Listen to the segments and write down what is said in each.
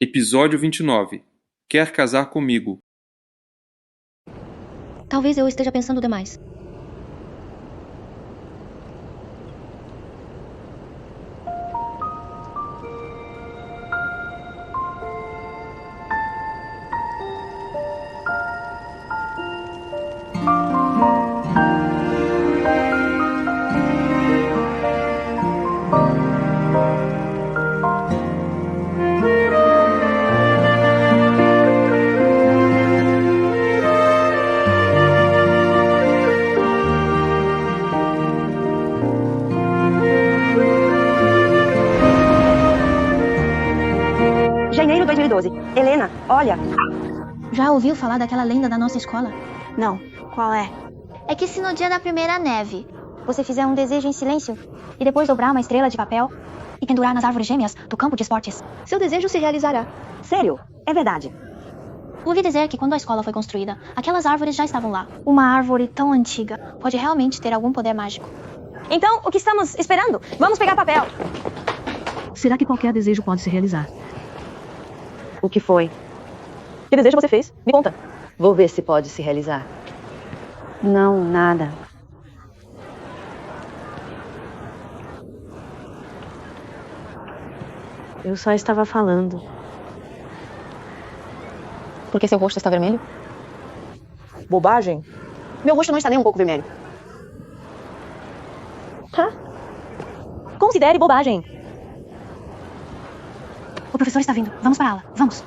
Episódio 29. Quer casar comigo? Talvez eu esteja pensando demais. Janeiro 2012. Helena, olha. Já ouviu falar daquela lenda da nossa escola? Não, qual é? É que se no dia da primeira neve Você fizer um desejo em silêncio E depois dobrar uma estrela de papel e pendurar nas árvores gêmeas do campo de esportes, seu desejo se realizará. Sério? É verdade. Ouvi dizer que quando a escola foi construída, aquelas árvores já estavam lá. Uma árvore tão antiga pode realmente ter algum poder mágico. Então, o que estamos esperando? Vamos pegar papel. Será que qualquer desejo pode se realizar? O que foi? Que desejo você fez? Me conta. Vou ver se pode se realizar. Não, nada. Eu só estava falando. Por que seu rosto está vermelho? Bobagem? Meu rosto não está nem um pouco vermelho. Considere bobagem. O professor está vindo. Vamos para a aula. Vamos.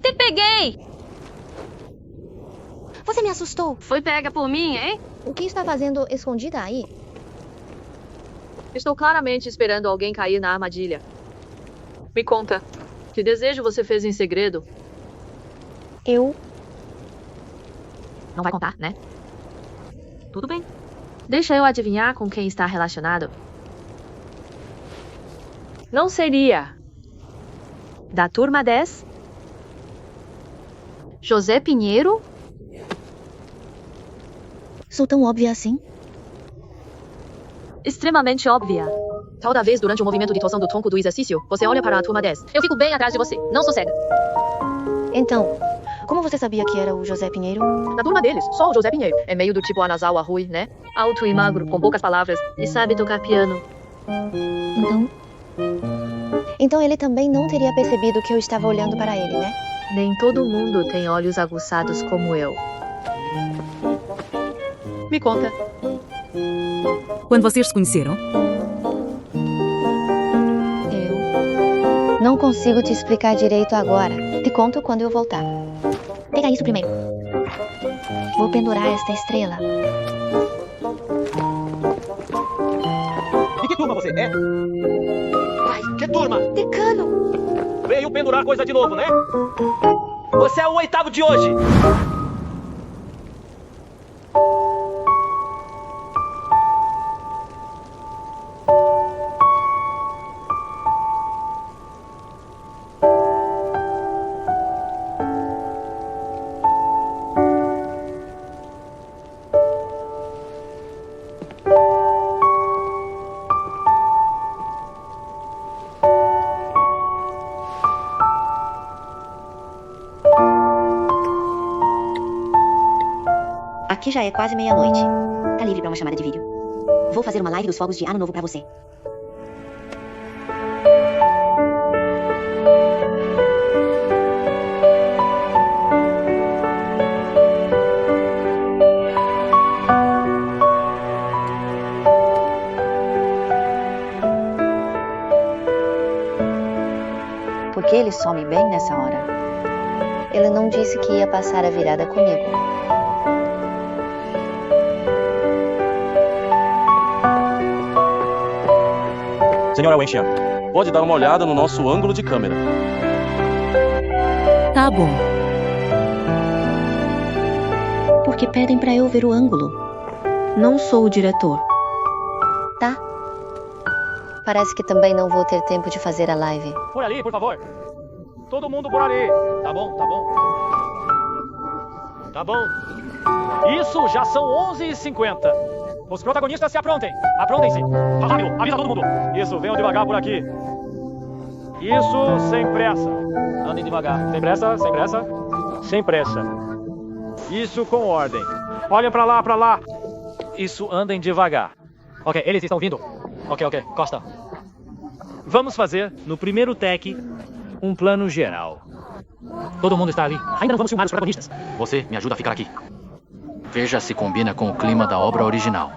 Te peguei! Você me assustou. Foi pega por mim, hein? O que está fazendo escondida aí? Estou claramente esperando alguém cair na armadilha. Me conta, que desejo você fez em segredo? Eu... Não vai contar, né? Tudo bem. Deixa eu adivinhar com quem está relacionado. Não seria da turma 10? José Pinheiro? Sou tão óbvia assim? Extremamente óbvia. Toda vez durante o movimento de torção do tronco do exercício, você olha para a turma 10. Eu fico bem atrás de você. Não sou cega. Então, como você sabia que era o José Pinheiro? Na turma deles, só o José Pinheiro. É meio do tipo Anasawa Rui, né? Alto e magro, com poucas palavras, e sabe tocar piano. Então ele também não teria percebido que eu estava olhando para ele, né? Nem todo mundo tem olhos aguçados como eu. Me conta. Quando vocês se conheceram? Eu... Não consigo te explicar direito agora. Te conto quando eu voltar. Pega isso primeiro. Vou pendurar esta estrela. De que turma você é? Ai, que turma? Decano! Veio pendurar coisa de novo, né? Você é o 8º de hoje. Aqui já é quase meia-noite. Tá livre pra uma chamada de vídeo. Vou fazer uma live dos fogos de Ano Novo pra você. Por que ele some bem nessa hora? Ele não disse que ia passar a virada comigo. Senhora Wenxian, pode dar uma olhada no nosso ângulo de câmera. Tá bom. Porque pedem pra eu ver o ângulo. Não sou o diretor. Parece que também não vou ter tempo de fazer a live. Por ali, por favor. Todo mundo por ali. Tá bom, tá bom. Tá bom. Isso, já são 11h50. Os protagonistas se aprontem. Aprontem-se. Rápido, avisa todo mundo. Isso, venham devagar por aqui. Isso, sem pressa. Andem devagar. Sem pressa, sem pressa. Sem pressa. Isso, com ordem. Olhem pra lá, pra lá. Isso, andem devagar. Ok, eles estão vindo. Ok, Costa. Vamos fazer, no primeiro take, um plano geral. Todo mundo está ali. Ainda não vamos filmar os protagonistas. Você me ajuda a ficar aqui. Veja se combina com o clima da obra original.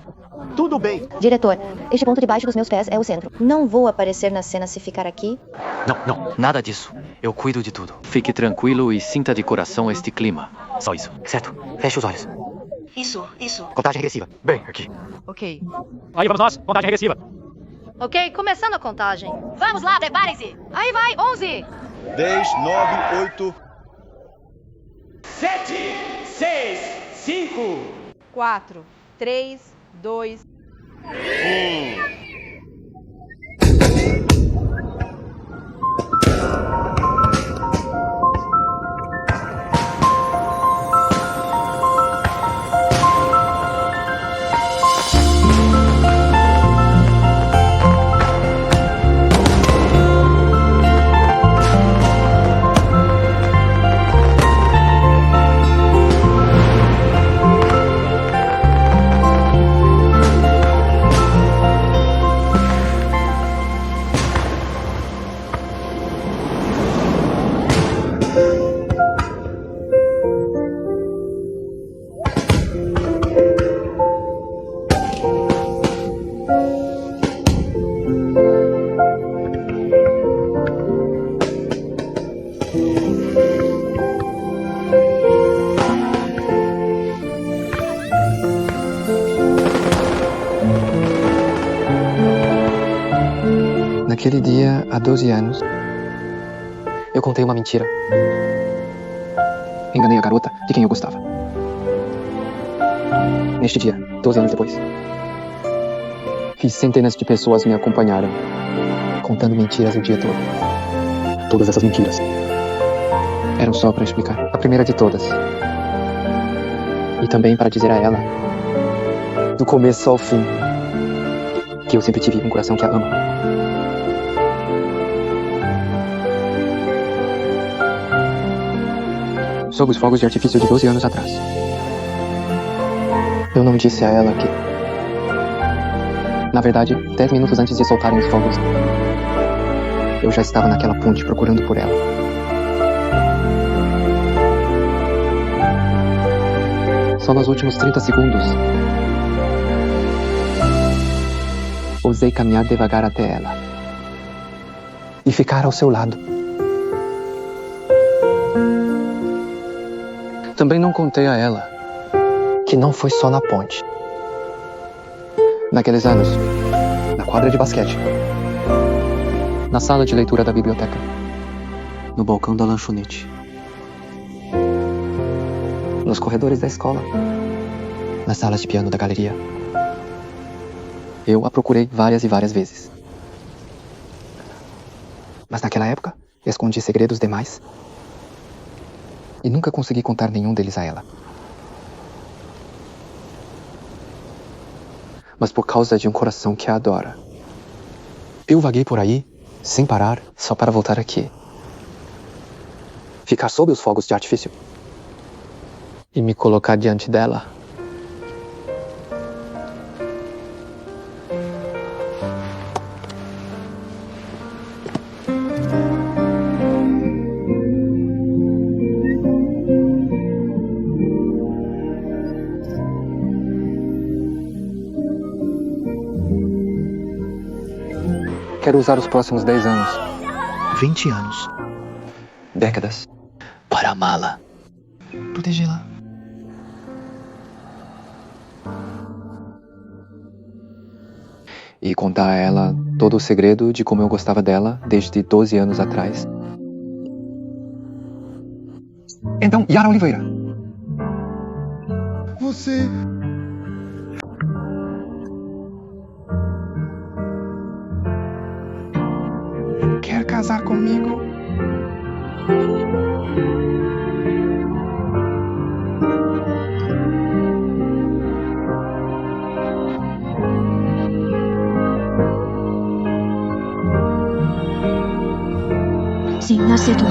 Tudo bem. Diretor, este ponto debaixo dos meus pés é o centro. Não vou aparecer na cena se ficar aqui. Não, nada disso. Eu cuido de tudo. Fique tranquilo e sinta de coração este clima. Só isso. Certo? Feche os olhos. Isso. Contagem regressiva. Bem, aqui. Ok. Aí vamos nós, contagem regressiva. Ok, começando a contagem. Vamos lá, preparem-se. Aí vai, 11. 10, 9, 8. 7, 6, 5. 4, 3, 2. Naquele dia, há 12 anos, eu contei uma mentira. Enganei a garota de quem eu gostava. Neste dia, 12 anos depois, fiz centenas de pessoas me acompanharam, contando mentiras o dia todo. Todas essas mentiras eram só para explicar. A primeira de todas. E também para dizer a ela, do começo ao fim, que eu sempre tive um coração que a ama. Sobre os fogos de artifício de 12 anos atrás. Eu não disse a ela que... Na verdade, 10 minutos antes de soltarem os fogos, eu já estava naquela ponte procurando por ela. Só nos últimos 30 segundos, ousei caminhar devagar até ela e ficar ao seu lado. Também não contei a ela que não foi só na ponte. Naqueles anos, na quadra de basquete, na sala de leitura da biblioteca, no balcão da lanchonete, nos corredores da escola, nas salas de piano da galeria. Eu a procurei várias e várias vezes. Mas naquela época, escondi segredos demais. E nunca consegui contar nenhum deles a ela. Mas por causa de um coração que a adora, eu vaguei por aí, sem parar, só para voltar aqui. Ficar sob os fogos de artifício. E me colocar diante dela. Quero usar os próximos 10 anos, 20 anos, décadas, para amá-la, protegê-la. E contar a ela todo o segredo de como eu gostava dela desde 12 anos atrás. Então, Yara Oliveira. Você... casar comigo? Sim, aceito.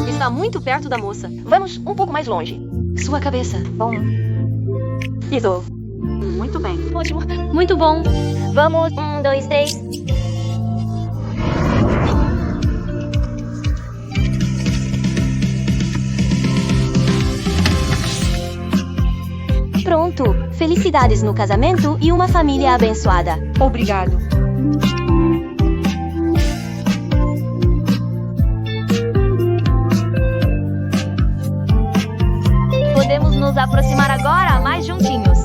Está muito perto da moça. Vamos um pouco mais longe. Sua cabeça. Bom. Isso. Muito bem. Ótimo. Muito bom. Vamos. 1, 2, 3. Pronto. Felicidades no casamento e uma família abençoada. Obrigado. Podemos nos aproximar agora mais juntinhos.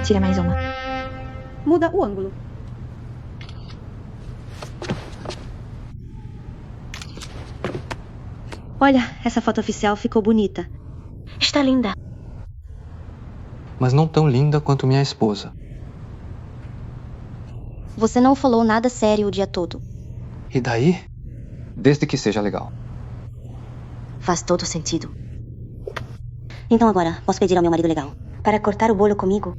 Tira mais uma. Muda o ângulo. Olha, essa foto oficial ficou bonita. Está linda. Mas não tão linda quanto minha esposa. Você não falou nada sério o dia todo. E daí? Desde que seja legal. Faz todo sentido. Então agora, posso pedir ao meu marido legal para cortar o bolo comigo?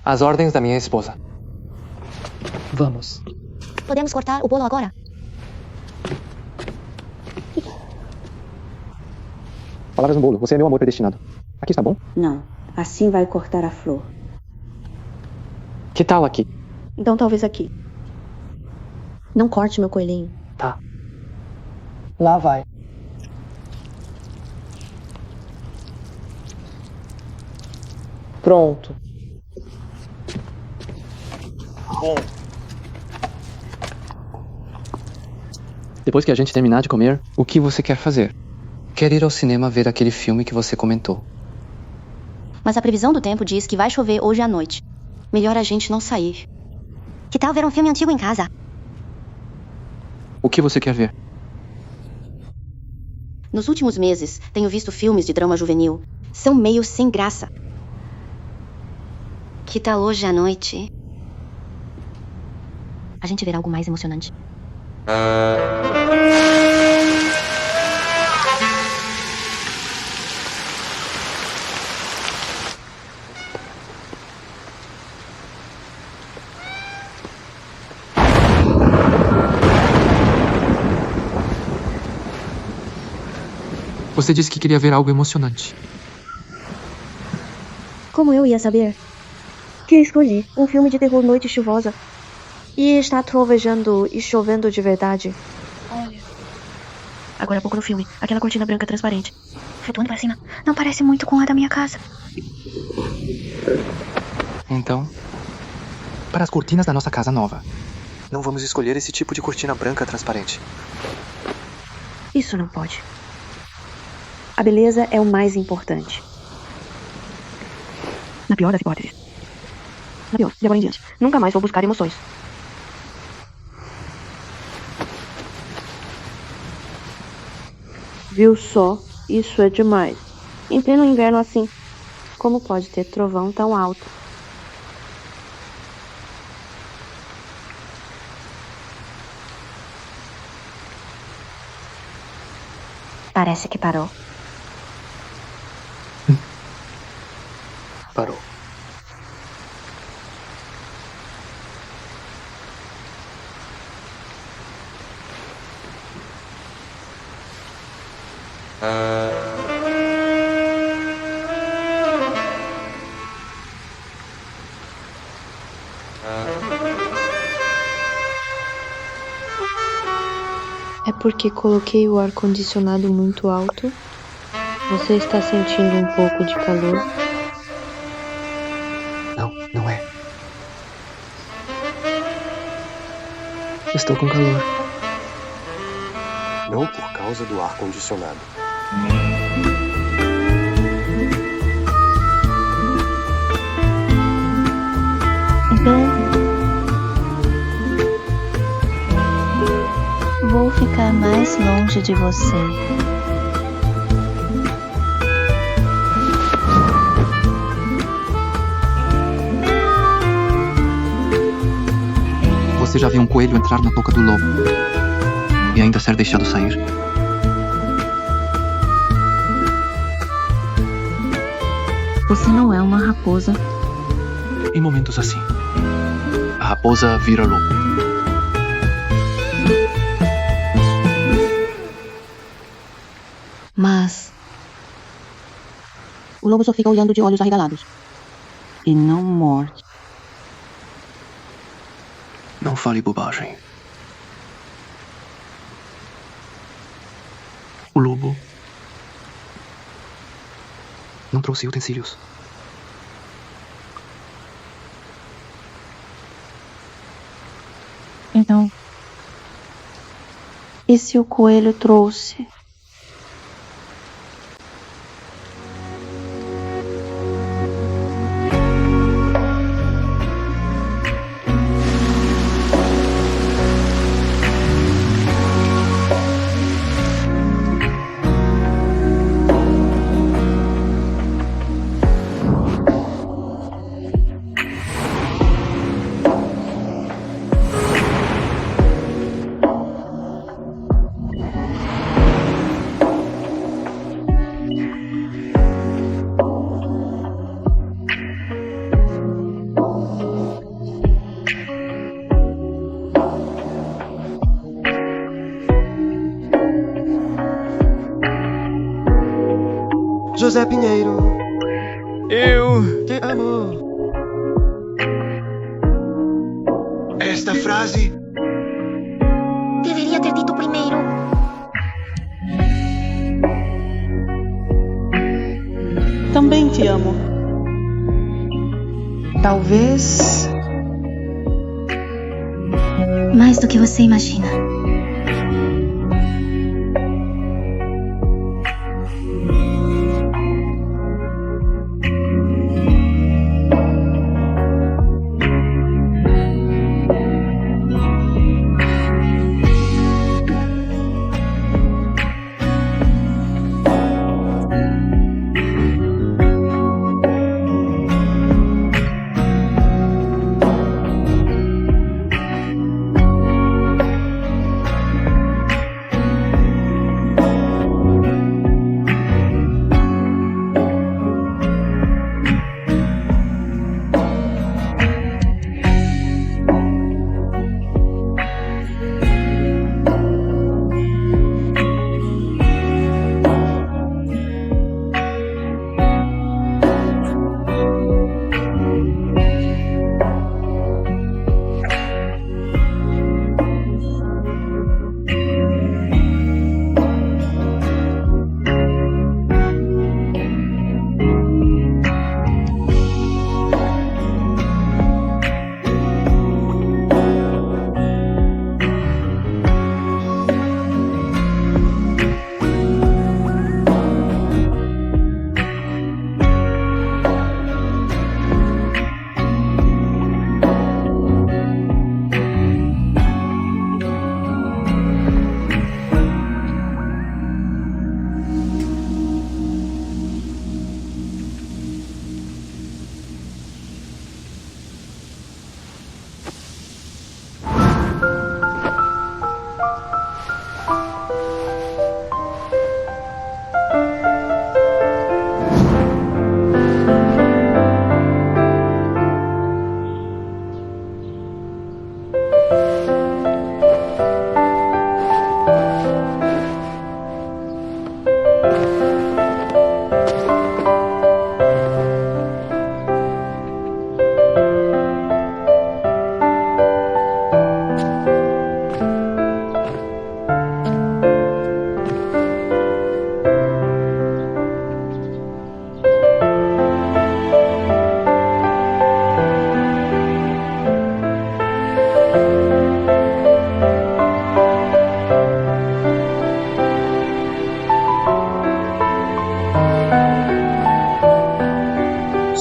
As ordens da minha esposa. Vamos. Podemos cortar o bolo agora? Palavras no bolo. Você é meu amor predestinado. Aqui está bom? Não. Assim vai cortar a flor. Que tal aqui? Então talvez aqui. Não corte meu coelhinho. Tá. Lá vai. Pronto. Bom. Depois que a gente terminar de comer, o que você quer fazer? Quer ir ao cinema ver aquele filme que você comentou. Mas a previsão do tempo diz que vai chover hoje à noite. Melhor a gente não sair. Que tal ver um filme antigo em casa? O que você quer ver? Nos últimos meses, tenho visto filmes de drama juvenil. São meio sem graça. Que tal hoje à noite? A gente ver algo mais emocionante. Você disse que queria ver algo emocionante. Como eu ia saber? Que escolhi um filme de terror Noite Chuvosa. E está trovejando e chovendo de verdade. Olha. Agora há pouco no filme, aquela cortina branca transparente. Flutuando pra cima. Não parece muito com a da minha casa. Então, para as cortinas da nossa casa nova, não vamos escolher esse tipo de cortina branca transparente. Isso não pode. A beleza é o mais importante. Na pior das hipóteses. Na pior, de agora em diante. Nunca mais vou buscar emoções. Viu só? Isso é demais. Em pleno inverno assim. Como pode ter trovão tão alto? Parece que parou. Parou. É porque coloquei o ar-condicionado muito alto? Você está sentindo um pouco de calor? Não, não é. Estou com calor. Não por causa do ar-condicionado. Então, vou ficar mais longe de você. Você já viu um coelho entrar na boca do lobo e ainda ser deixado sair? Você não é uma raposa. Em momentos assim, a raposa vira lobo. Mas o lobo só fica olhando de olhos arregalados. E não morde. Não fale bobagem. O lobo não trouxe utensílios. Então, E se o coelho trouxe? José Pinheiro, eu te amo. Esta frase deveria ter dito primeiro. Também te amo. Talvez. Mais do que você imagina.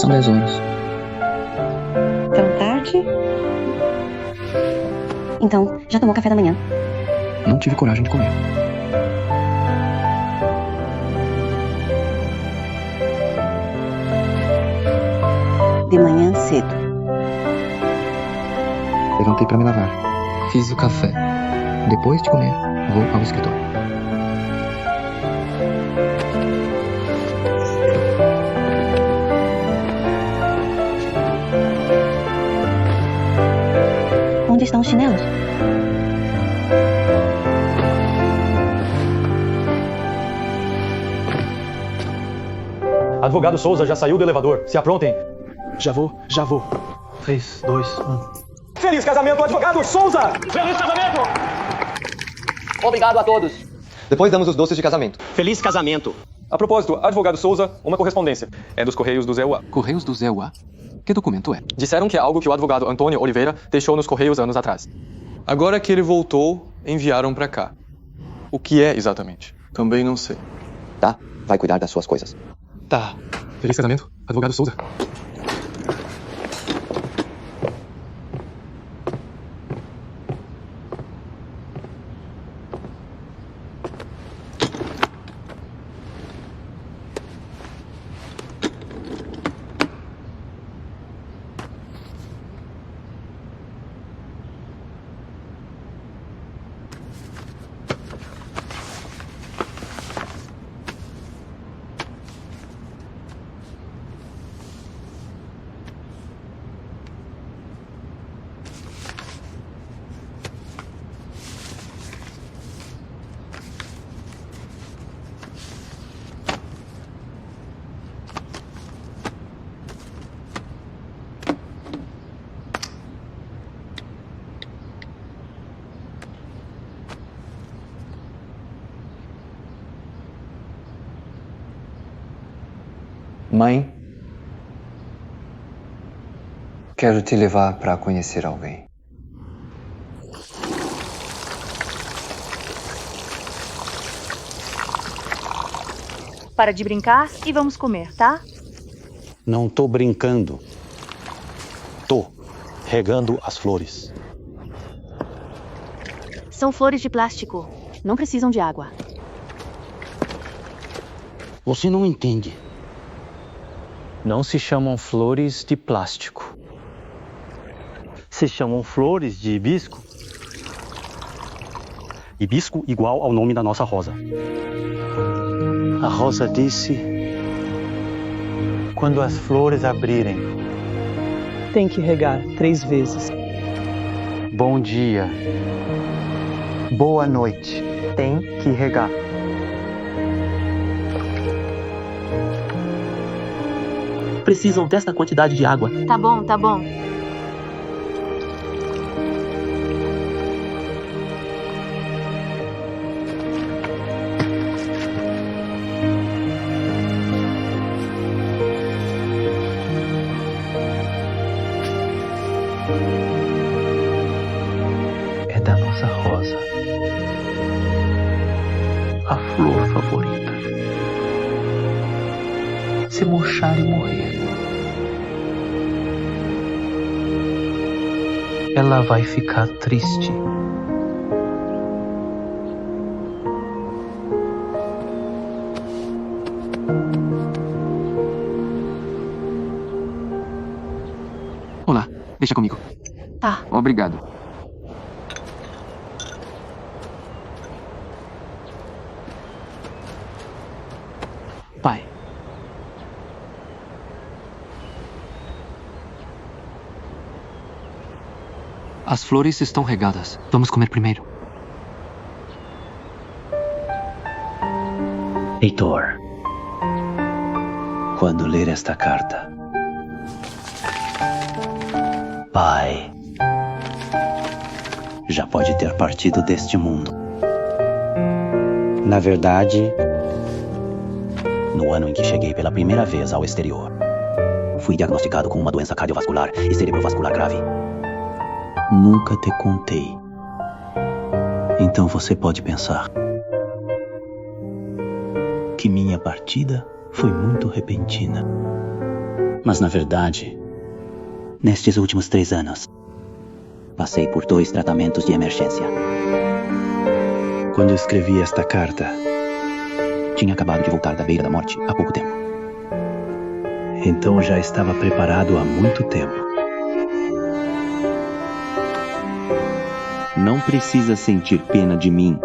São 10 horas. Tão tarde? Então, já tomou café da manhã? Não tive coragem de comer. De manhã cedo. Levantei para me lavar. Fiz o café. Depois de comer, vou ao escritório. Onde estão os chinelos? Advogado Souza já saiu do elevador. Se aprontem. Já vou. 3, 2, 1. Feliz casamento, advogado Souza! Feliz casamento! Obrigado a todos. Depois damos os doces de casamento. Feliz casamento. A propósito, advogado Souza, uma correspondência. É dos Correios do Zé Uá. Correios do Zé Uá? Que documento é? Disseram que é algo que o advogado Antônio Oliveira deixou nos Correios anos atrás. Agora que ele voltou, enviaram pra cá. O que é exatamente? Também não sei. Tá, vai cuidar das suas coisas. Tá. Feliz casamento, advogado Souza. Mãe, quero te levar para conhecer alguém. Para de brincar e vamos comer, tá? Não tô brincando. Tô regando as flores. São flores de plástico. Não precisam de água. Você não entende. Não se chamam flores de plástico. Se chamam flores de hibisco. Hibisco igual ao nome da nossa rosa. A rosa disse: quando as flores abrirem, tem que regar 3 vezes. bom dia, boa noite, tem que regar. Precisam desta quantidade de água. Tá bom, tá bom. É da nossa rosa. A flor favorita. Se murchar e morrer, ela vai ficar triste. Olá, deixa comigo. Tá. Obrigado. Pai. As flores estão regadas. Vamos comer primeiro. Heitor, quando ler esta carta, pai já pode ter partido deste mundo. Na verdade, no ano em que cheguei pela primeira vez ao exterior, fui diagnosticado com uma doença cardiovascular e cerebrovascular grave. Nunca te contei. Então você pode pensar que minha partida foi muito repentina. Mas na verdade, nestes últimos 3 anos, passei por 2 tratamentos de emergência. Quando escrevi esta carta, tinha acabado de voltar da beira da morte há pouco tempo. Então já estava preparado há muito tempo. Não precisa sentir pena de mim,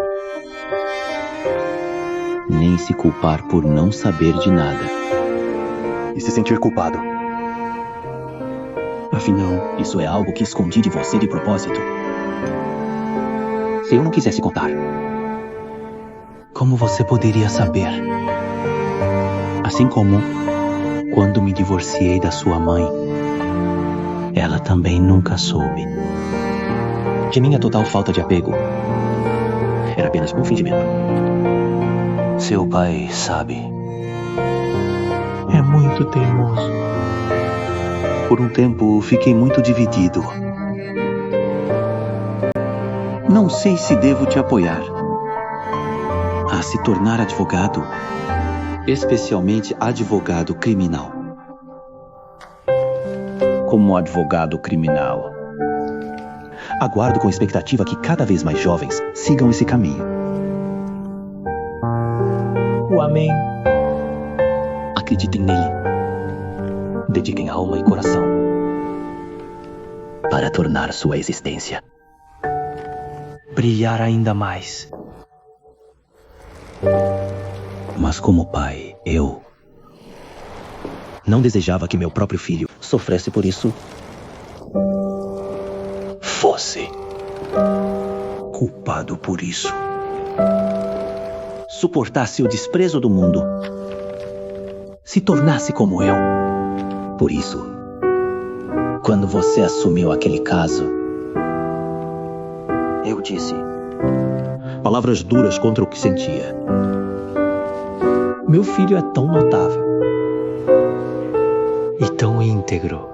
nem se culpar por não saber de nada. E se sentir culpado? Afinal, isso é algo que escondi de você de propósito. Se eu não quisesse contar, como você poderia saber? Assim como quando me divorciei da sua mãe, ela também nunca soube. Que minha total falta de apego era apenas um fingimento. Seu pai sabe. É muito teimoso. Por um tempo fiquei muito dividido. Não sei se devo te apoiar a se tornar advogado, especialmente advogado criminal. Como advogado criminal, aguardo com expectativa que cada vez mais jovens sigam esse caminho. O amém. Acreditem nele. Dediquem alma e coração para tornar sua existência Brilhar ainda mais. Mas como pai, eu não desejava que meu próprio filho sofresse por isso. Fosse culpado por isso. Suportasse o desprezo do mundo. Se tornasse como eu. Por isso, quando você assumiu aquele caso, eu disse palavras duras contra o que sentia. Meu filho é tão notável e tão íntegro.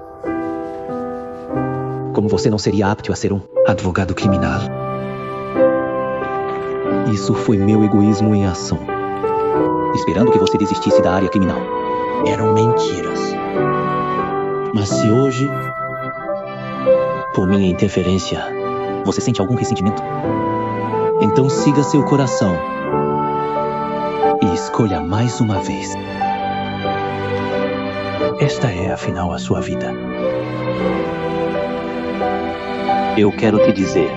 Como você não seria apto a ser um advogado criminal? Isso foi meu egoísmo em ação. Esperando que você desistisse da área criminal. Eram mentiras. Mas se hoje, por minha interferência, você sente algum ressentimento, então siga seu coração e escolha mais uma vez. Esta é, afinal, a sua vida. Eu quero te dizer,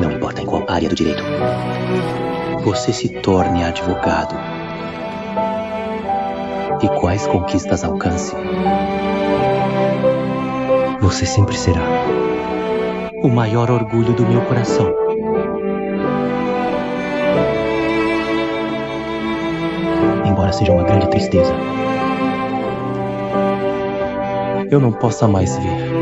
não importa em qual área do direito você se torne advogado e quais conquistas alcance, você sempre será o maior orgulho do meu coração. Embora seja uma grande tristeza, eu não possa mais ver.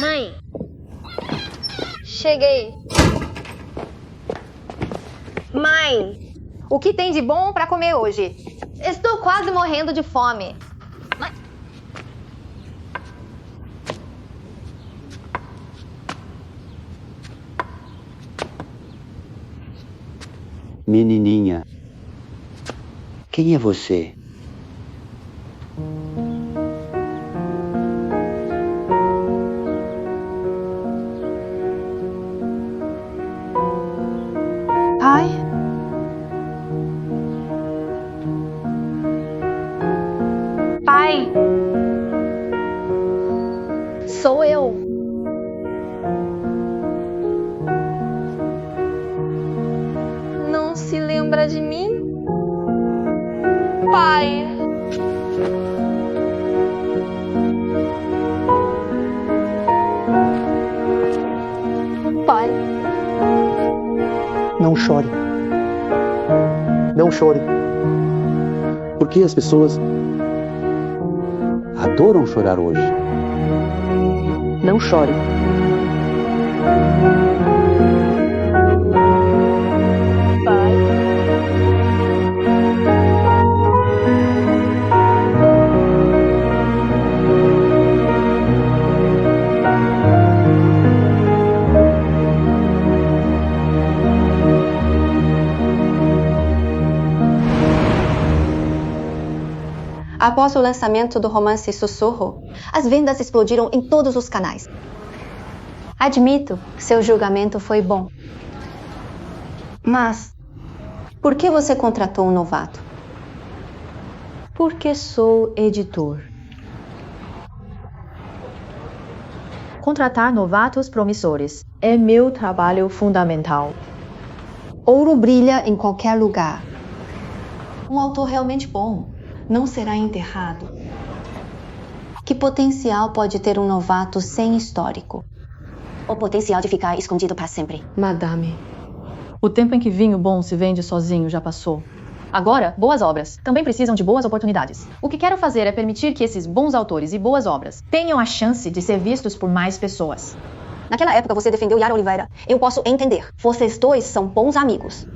Mãe, cheguei. Mãe, o que tem de bom pra comer hoje? Estou quase morrendo de fome. Mãe. Menininha, quem é você? Pai? Pai. Sou eu. Não se lembra de mim? Pai. Pai. Não chore. Não chore. Por que as pessoas adoram chorar hoje? Não chore. Após o lançamento do romance Sussurro, as vendas explodiram em todos os canais. Admito, seu julgamento foi bom. Mas, por que você contratou um novato? Porque sou editor. Contratar novatos promissores é meu trabalho fundamental. Ouro brilha em qualquer lugar. Um autor realmente bom não será enterrado. Que potencial pode ter um novato sem histórico? O potencial de ficar escondido para sempre. Madame, o tempo em que vinho bom se vende sozinho já passou. Agora, boas obras também precisam de boas oportunidades. O que quero fazer é permitir que esses bons autores e boas obras tenham a chance de ser vistos por mais pessoas. Naquela época você defendeu Yara Oliveira. Eu posso entender. Vocês dois são bons amigos.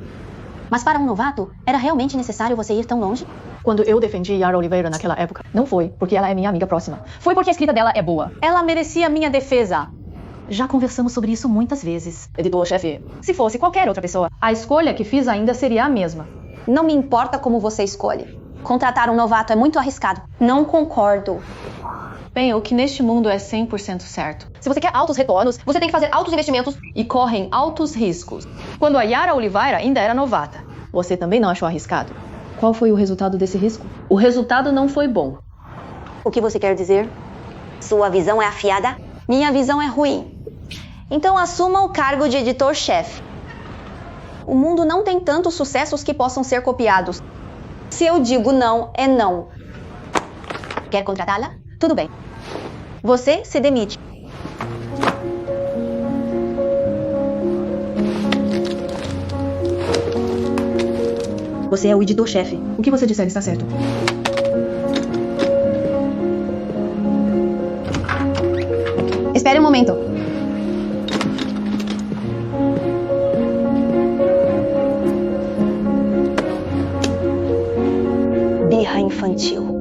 Mas para um novato, era realmente necessário você ir tão longe? Quando eu defendi Yara Oliveira naquela época, não foi porque ela é minha amiga próxima. Foi porque a escrita dela é boa. Ela merecia minha defesa. Já conversamos sobre isso muitas vezes. Editor-chefe, se fosse qualquer outra pessoa, a escolha que fiz ainda seria a mesma. Não me importa como você escolhe. Contratar um novato é muito arriscado. Não concordo. Bem, o que neste mundo é 100% certo. Se você quer altos retornos, você tem que fazer altos investimentos e correm altos riscos. Quando a Yara Oliveira ainda era novata, você também não achou arriscado? Qual foi o resultado desse risco? O resultado não foi bom. O que você quer dizer? Sua visão é afiada? Minha visão é ruim. Então assuma o cargo de editor-chefe. O mundo não tem tantos sucessos que possam ser copiados. Se eu digo não, é não. Quer contratá-la? Tudo bem. Você se demite. Você é o editor-chefe. O que você disser está certo. Espere um momento. Birra infantil.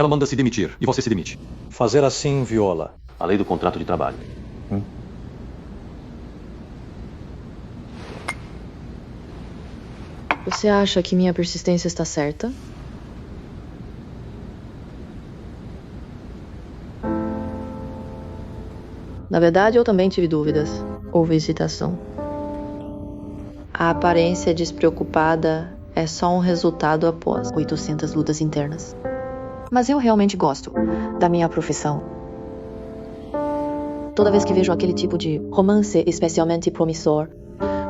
Ela manda se demitir e você se demite. Fazer assim viola a lei do contrato de trabalho. Você acha que minha persistência está certa? Na verdade, eu também tive dúvidas. Houve hesitação. A aparência despreocupada é só um resultado após 800 lutas internas. Mas eu realmente gosto da minha profissão. Toda vez que vejo aquele tipo de romance especialmente promissor,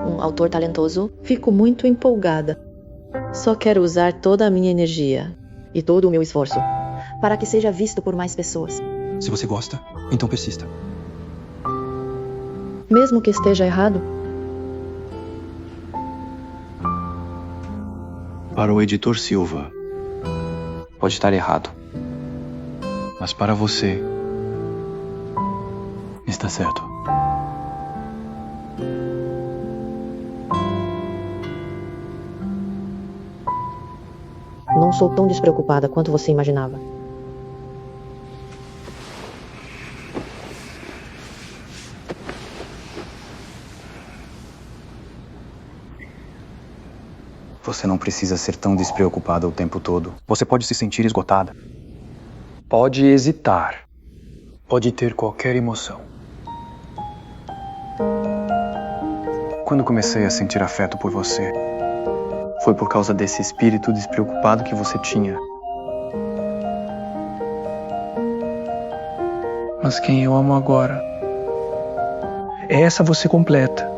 um autor talentoso, fico muito empolgada. Só quero usar toda a minha energia e todo o meu esforço para que seja visto por mais pessoas. Se você gosta, então persista. Mesmo que esteja errado? Para o editor Silva, pode estar errado. Mas para você, está certo. Não sou tão despreocupada quanto você imaginava. Você não precisa ser tão despreocupada o tempo todo. Você pode se sentir esgotada. Pode hesitar. Pode ter qualquer emoção. Quando comecei a sentir afeto por você, foi por causa desse espírito despreocupado que você tinha. Mas quem eu amo agora, essa você completa.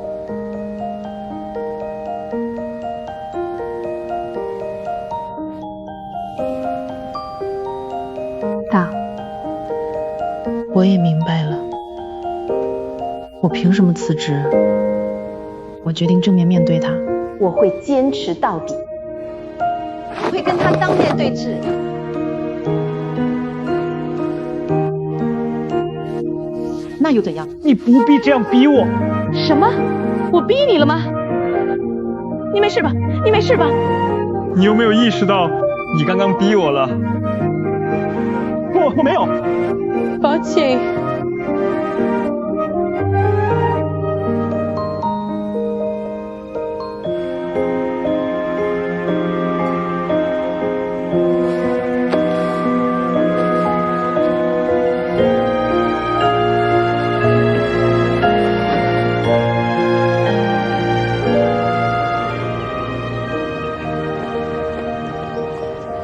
Tá, 我也明白了，我凭什么辞职？我决定正面面对他。我会坚持到底。我会跟他当面对质。那又怎样？你不必这样逼我。什么？我逼你了吗？你没事吧？你没事吧？你有没有意识到你刚刚逼我了？我没有。抱歉。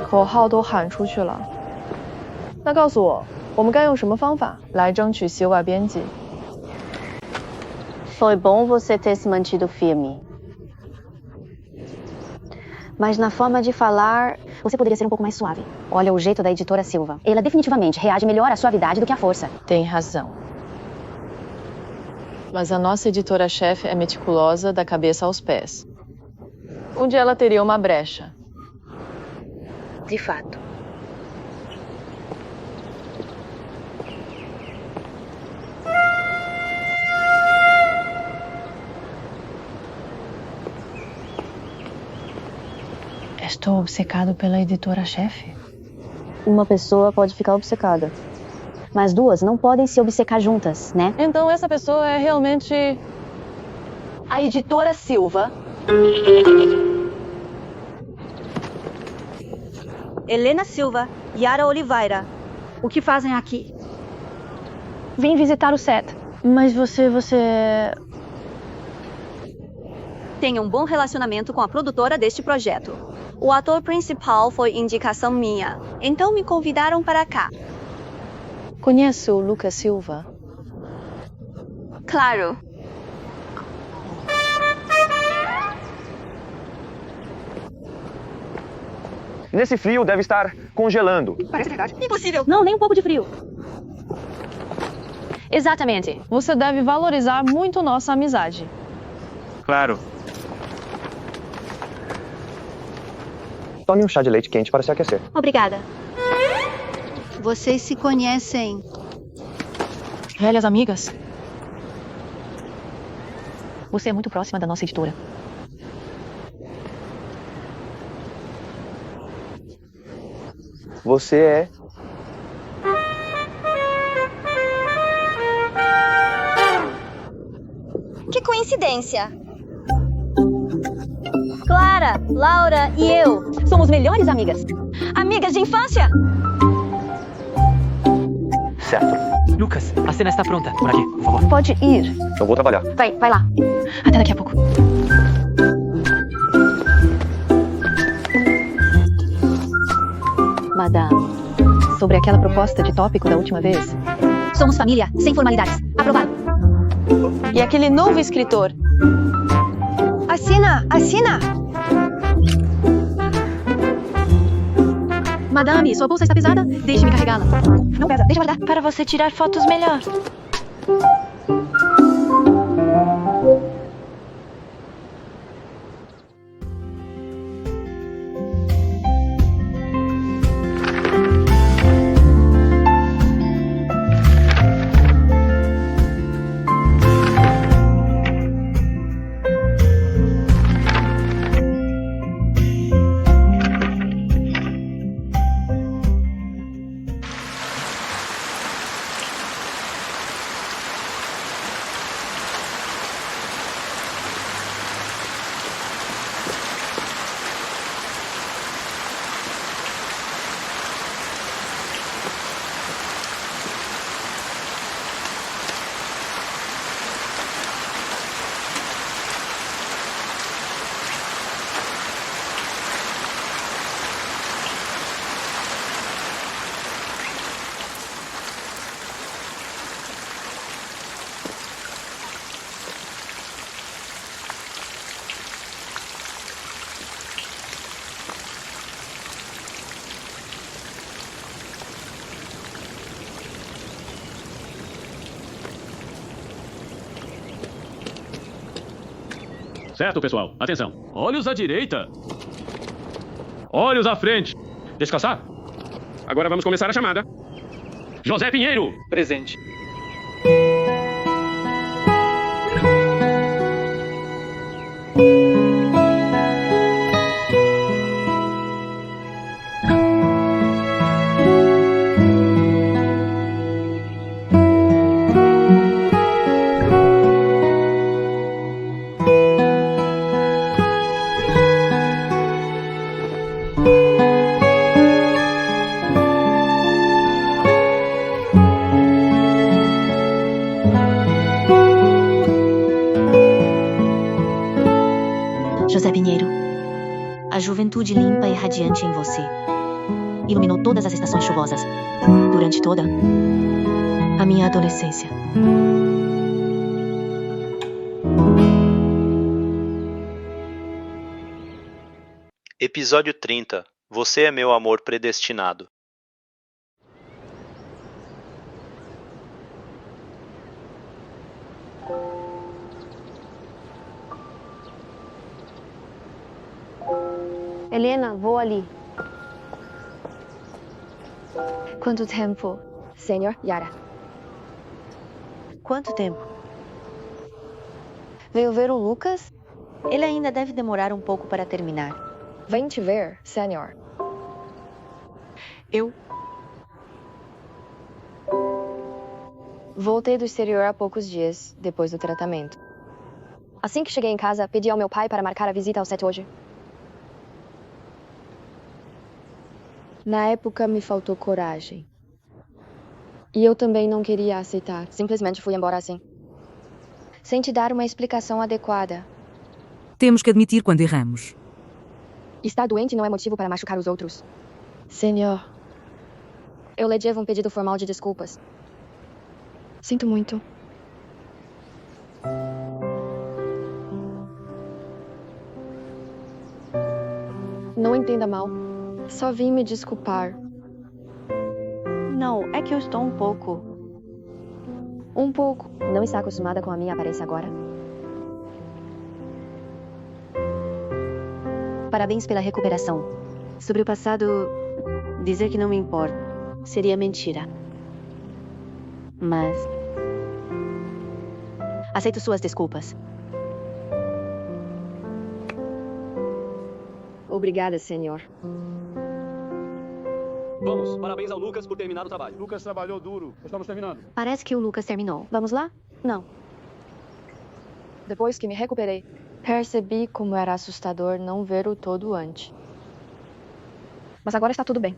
口号都喊出去了，那告诉我，我们该用什么方法来争取西外边际？ Foi bom você ter se mantido firme. Mas na forma de falar, você poderia ser um pouco mais suave. Olha o jeito da editora Silva. Ela definitivamente reage melhor à suavidade do que à força. Tem razão. Mas a nossa editora-chefe é meticulosa da cabeça aos pés. Onde ela teria uma brecha? De fato. Estou obcecado pela editora-chefe? Uma pessoa pode ficar obcecada. Mas duas não podem se obcecar juntas, né? Então essa pessoa é realmente... a editora Silva. Helena Silva, Yara Oliveira. O que fazem aqui? Vim visitar o set. Mas você... Tenho um bom relacionamento com a produtora deste projeto. O ator principal foi indicação minha, então me convidaram para cá. Conhece o Lucas Silva? Claro. Nesse frio deve estar congelando. Parece verdade. Impossível. Não, nem um pouco de frio. Exatamente. Você deve valorizar muito nossa amizade. Claro. Tome um chá de leite quente para se aquecer. Obrigada. Vocês se conhecem? Velhas amigas. Você é muito próxima da nossa editora. Você é... Que coincidência. Clara, Laura e eu somos melhores amigas. Amigas de infância. Certo. Lucas, a cena está pronta. Por aqui, por favor. Pode ir. Eu vou trabalhar. Vai lá. Até daqui a pouco. Madame, sobre aquela proposta de tópico da última vez. Somos família, sem formalidades. Aprovado. E aquele novo escritor? Assina, assina. Madame, sua bolsa está pesada? Deixe-me carregá-la. Não pesa, deixa guardar. Para você tirar fotos melhor. Certo, pessoal. Atenção. Olhos à direita. Olhos à frente. Descansar. Agora vamos começar a chamada. José Pinheiro. Presente. José Pinheiro, a juventude limpa e radiante em você iluminou todas as estações chuvosas durante toda a minha adolescência. Episódio 30. Você é meu amor predestinado. Helena, vou ali. Quanto tempo, Senhor Yara? Quanto tempo? Veio ver o Lucas? Ele ainda deve demorar um pouco para terminar. Vem te ver, Senhor. Eu voltei do exterior há poucos dias, depois do tratamento. Assim que cheguei em casa, pedi ao meu pai para marcar a visita ao set hoje. Na época me faltou coragem. E eu também não queria aceitar. Simplesmente fui embora assim. Sem te dar uma explicação adequada. Temos que admitir quando erramos. Estar doente não é motivo para machucar os outros. Senhor, eu lhe devo um pedido formal de desculpas. Sinto muito. Não entenda mal. Só vim me desculpar. Não, é que eu estou um pouco. Um pouco. Não está acostumada com a minha aparência agora? Parabéns pela recuperação. Sobre o passado, dizer que não me importa seria mentira. Mas aceito suas desculpas. Obrigada, senhor. Vamos, parabéns ao Lucas por terminar o trabalho. Lucas trabalhou duro. Estamos terminando. Parece que o Lucas terminou. Vamos lá? Não. Depois que me recuperei, percebi como era assustador não ver o todo antes. Mas agora está tudo bem.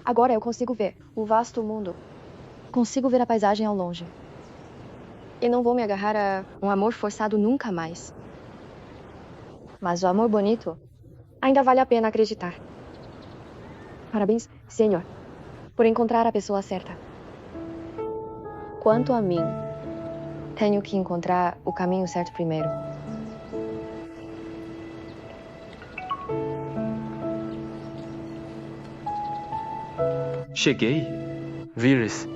Agora eu consigo ver o vasto mundo. Consigo ver a paisagem ao longe. E não vou me agarrar a um amor forçado nunca mais. Mas o amor bonito ainda vale a pena acreditar. Parabéns, senhor, por encontrar a pessoa certa. Quanto a mim, tenho que encontrar o caminho certo primeiro. Cheguei? Vires.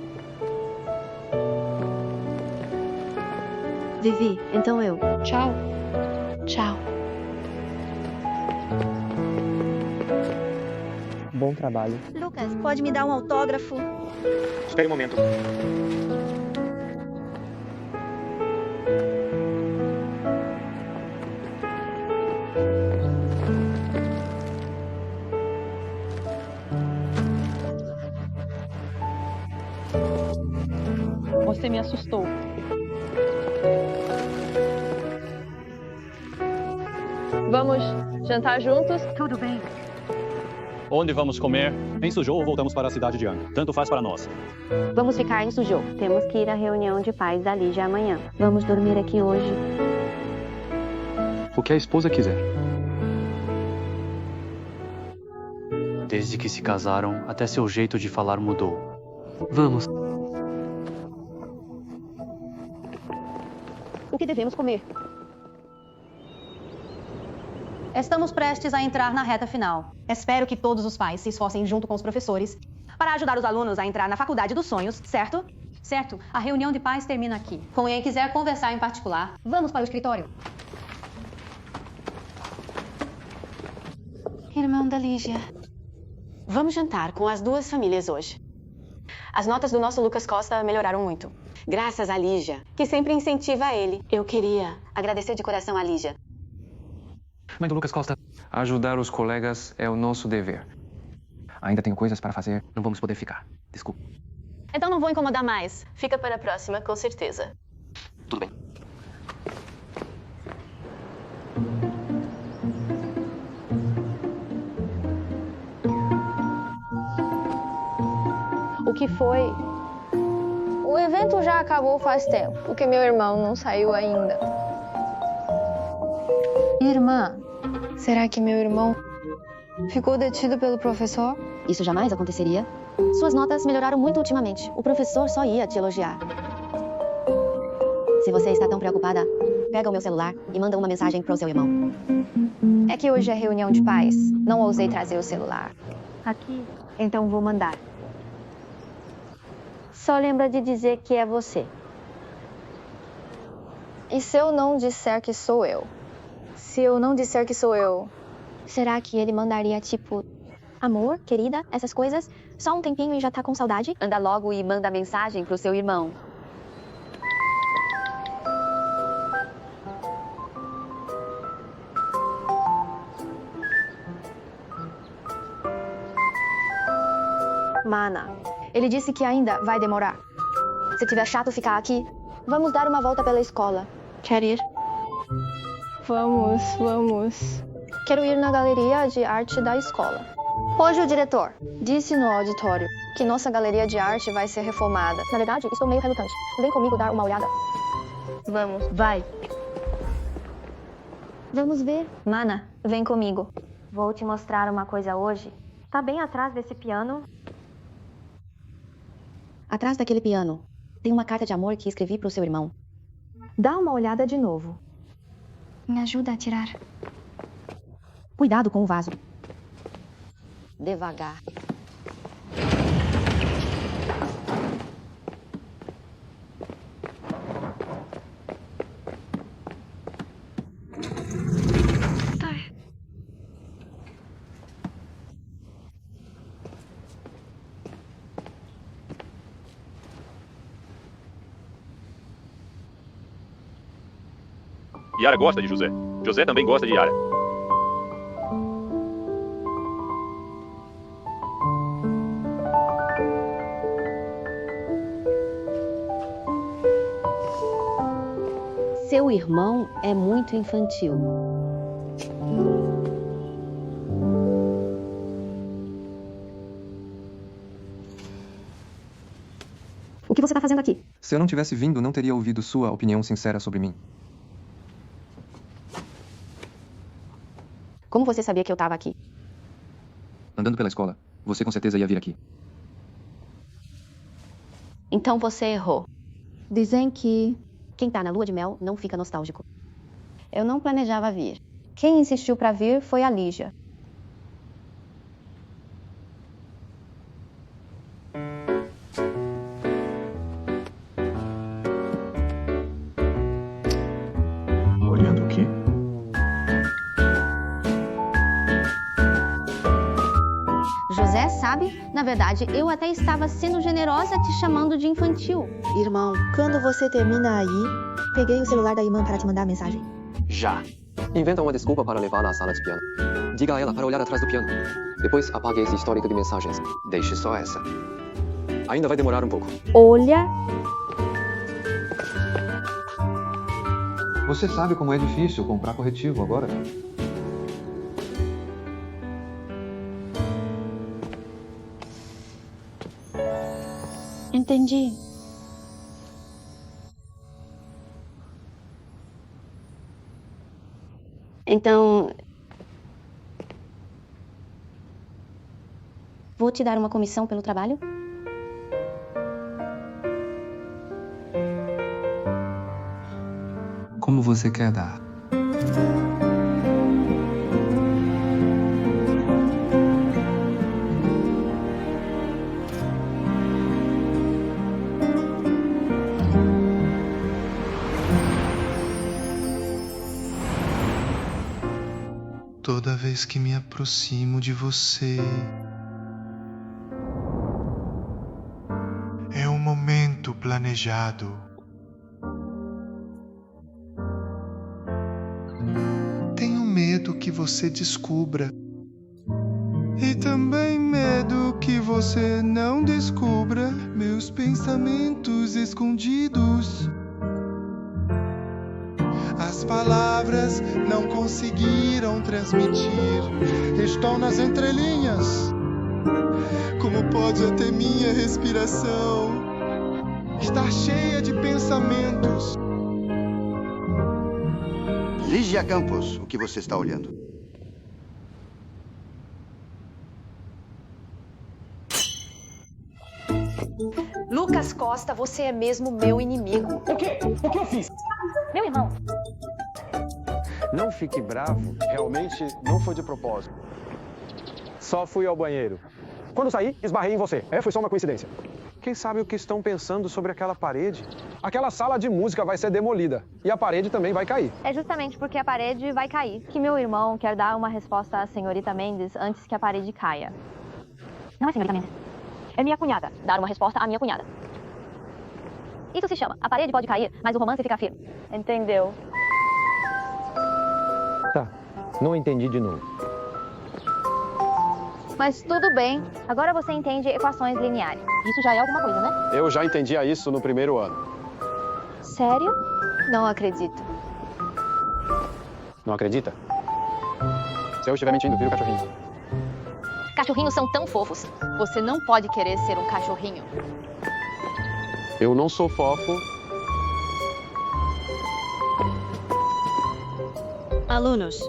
Vivi, então eu. Tchau. Tchau. Bom trabalho. Lucas, pode me dar um autógrafo? Espere um momento. Você me assustou. Vamos jantar juntos? Tudo bem. Onde vamos comer? Em Suzhou ou voltamos para a cidade de Ang? Tanto faz para nós. Vamos ficar em Suzhou. Temos que ir à reunião de pais da Lígia amanhã. Vamos dormir aqui hoje. O que a esposa quiser. Desde que se casaram, até seu jeito de falar mudou. Vamos. O que devemos comer? Estamos prestes a entrar na reta final. Espero que todos os pais se esforcem junto com os professores para ajudar os alunos a entrar na Faculdade dos Sonhos, certo? Certo. A reunião de pais termina aqui. Com quem quiser conversar em particular, vamos para o escritório. Irmão da Lígia. Vamos jantar com as duas famílias hoje. As notas do nosso Lucas Costa melhoraram muito. Graças à Lígia, que sempre incentiva ele. Eu queria agradecer de coração à Lígia. Mãe do Lucas Costa, ajudar os colegas é o nosso dever. Ainda tenho coisas para fazer. Não vamos poder ficar. Desculpa. Então não vou incomodar mais. Fica para a próxima, com certeza. Tudo bem. O que foi? O evento já acabou faz tempo, porque meu irmão não saiu ainda. Irmã, será que meu irmão ficou detido pelo professor? Isso jamais aconteceria. Suas notas melhoraram muito ultimamente. O professor só ia te elogiar. Se você está tão preocupada, pega o meu celular e manda uma mensagem pro seu irmão. É que hoje é reunião de pais. Não ousei trazer o celular. Aqui. Então vou mandar. Só lembra de dizer que é você. E se eu não disser que sou eu? Se eu não disser que sou eu, será que ele mandaria tipo... Amor, querida, essas coisas? Só um tempinho e já tá com saudade? Anda logo e manda mensagem pro seu irmão. Mana, ele disse que ainda vai demorar. Se tiver chato ficar aqui, vamos dar uma volta pela escola. Quer ir? Vamos. Quero ir na galeria de arte da escola. Hoje o diretor disse no auditório que nossa galeria de arte vai ser reformada. Na verdade, estou meio relutante. Vem comigo dar uma olhada. Vamos. Vai. Vamos ver. Mana, vem comigo. Vou te mostrar uma coisa hoje. Tá bem atrás desse piano. Atrás daquele piano, tem uma carta de amor que escrevi pro seu irmão. Dá uma olhada de novo. Me ajuda a tirar. Cuidado com o vaso. Devagar. Yara gosta de José. José também gosta de Yara. Seu irmão é muito infantil. O que você está fazendo aqui? Se eu não tivesse vindo, não teria ouvido sua opinião sincera sobre mim. Como você sabia que eu estava aqui? Andando pela escola, você com certeza ia vir aqui. Então você errou. Dizem que quem tá na lua de mel não fica nostálgico. Eu não planejava vir. Quem insistiu para vir foi a Lígia. Olhando o quê? José sabe? Na verdade, eu até estava sendo generosa te chamando de infantil. Irmão, quando você termina aí, peguei o celular da irmã para te mandar a mensagem. Já. Inventa uma desculpa para levá-la à sala de piano. Diga a ela para olhar atrás do piano. Depois apague esse histórico de mensagens. Deixe só essa. Ainda vai demorar um pouco. Olha. Você sabe como é difícil comprar corretivo agora? Entendi. Então, vou te dar uma comissão pelo trabalho? Como você quer dar? toda vez que me aproximo de você. É um momento planejado. Tenho medo que você descubra. E também medo que você não descubra meus pensamentos escondidos. As palavras não conseguiram transmitir, estão nas entrelinhas. Como pode até minha respiração estar cheia de pensamentos? Lígia Campos, o que você está olhando? Lucas Costa, você é mesmo meu inimigo. O quê? O que eu fiz? Meu irmão. Não fique bravo, realmente não foi de propósito. Só fui ao banheiro. Quando saí, esbarrei em você. Foi só uma coincidência. Quem sabe o que estão pensando sobre aquela parede? Aquela sala de música vai ser demolida e a parede também vai cair. É justamente porque a parede vai cair que meu irmão quer dar uma resposta à senhorita Mendes antes que a parede caia. Não é senhorita Mendes. É minha cunhada. Dar uma resposta à minha cunhada. Isso se chama: a parede pode cair, mas o romance fica firme. Entendeu? Tá, não entendi de novo. Mas tudo bem. Agora você entende equações lineares. Isso já é alguma coisa, né? Eu já entendia isso no primeiro ano. Sério? Não acredito. Não acredita? Se eu estiver mentindo, vira o cachorrinho. Cachorrinhos são tão fofos. Você não pode querer ser um cachorrinho. Eu não sou fofo. Alunos,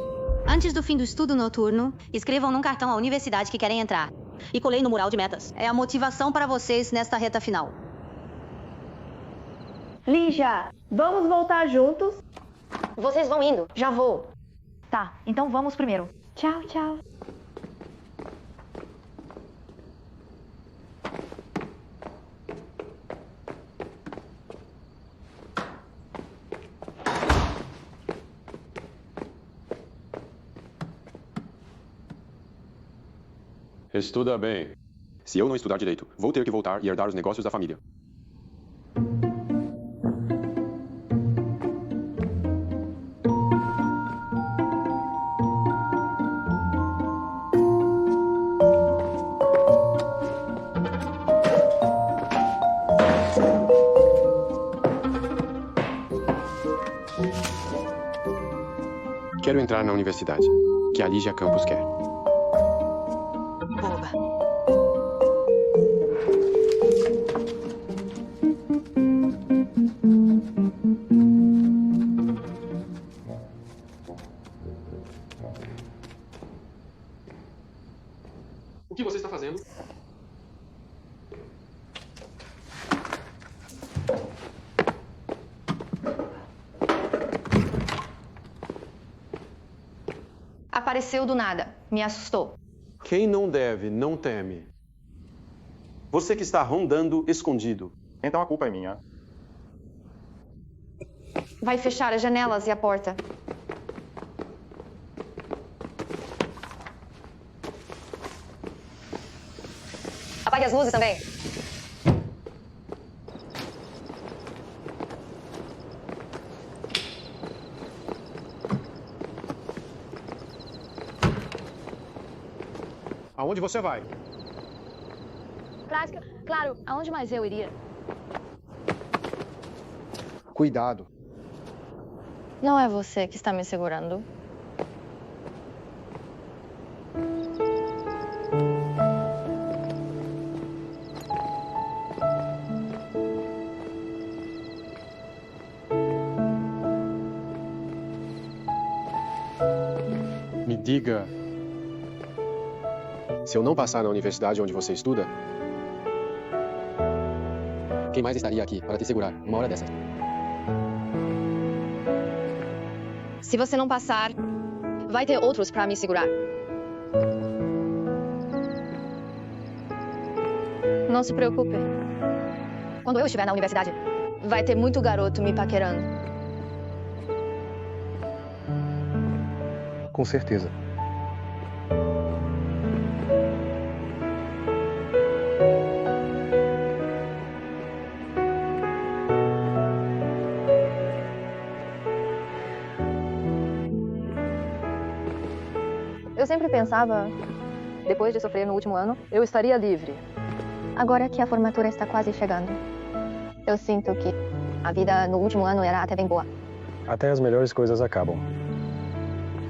antes do fim do estudo noturno, escrevam num cartão a universidade que querem entrar. E colei no mural de metas. É a motivação para vocês nesta reta final. Lígia, vamos voltar juntos? Vocês vão indo. Já vou. Tá, então vamos primeiro. Tchau, tchau. Estuda bem. Se eu não estudar direito, vou ter que voltar e herdar os negócios da família. Quero entrar na universidade, que a Lígia Campos quer. Boba. O que você está fazendo? Apareceu do nada. Me assustou. Quem não deve, não teme. Você que está rondando escondido. Então a culpa é minha. Vai fechar as janelas e a porta. Apague as luzes também. Aonde você vai? Claro, aonde mais eu iria? Cuidado. Não é você que está me segurando. Me diga. Se eu não passar na universidade onde você estuda, quem mais estaria aqui para te segurar uma hora dessas? Se você não passar, vai ter outros para me segurar. Não se preocupe. Quando eu estiver na universidade, vai ter muito garoto me paquerando. Com certeza. sempre pensava, depois de sofrer no último ano, eu estaria livre. Agora que a formatura está quase chegando, eu sinto que a vida no último ano era até bem boa. Até as melhores coisas acabam.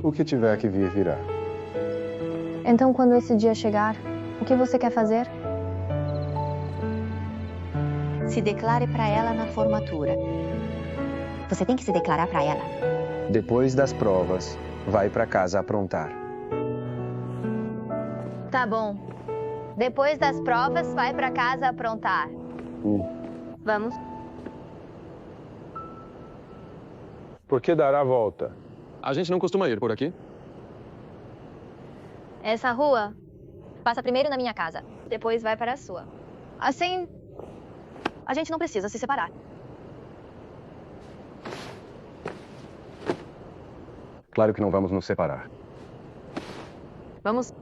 O que tiver que vir, virá. Então, quando esse dia chegar, o que você quer fazer? Se declare para ela na formatura. Você tem que se declarar para ela. Depois das provas, vai para casa aprontar. Tá bom. Depois das provas, vai pra casa aprontar. Vamos. Por que dar a volta? A gente não costuma ir por aqui. Essa rua passa primeiro na minha casa, depois vai para a sua. Assim, a gente não precisa se separar. Claro que não vamos nos separar. Vamos.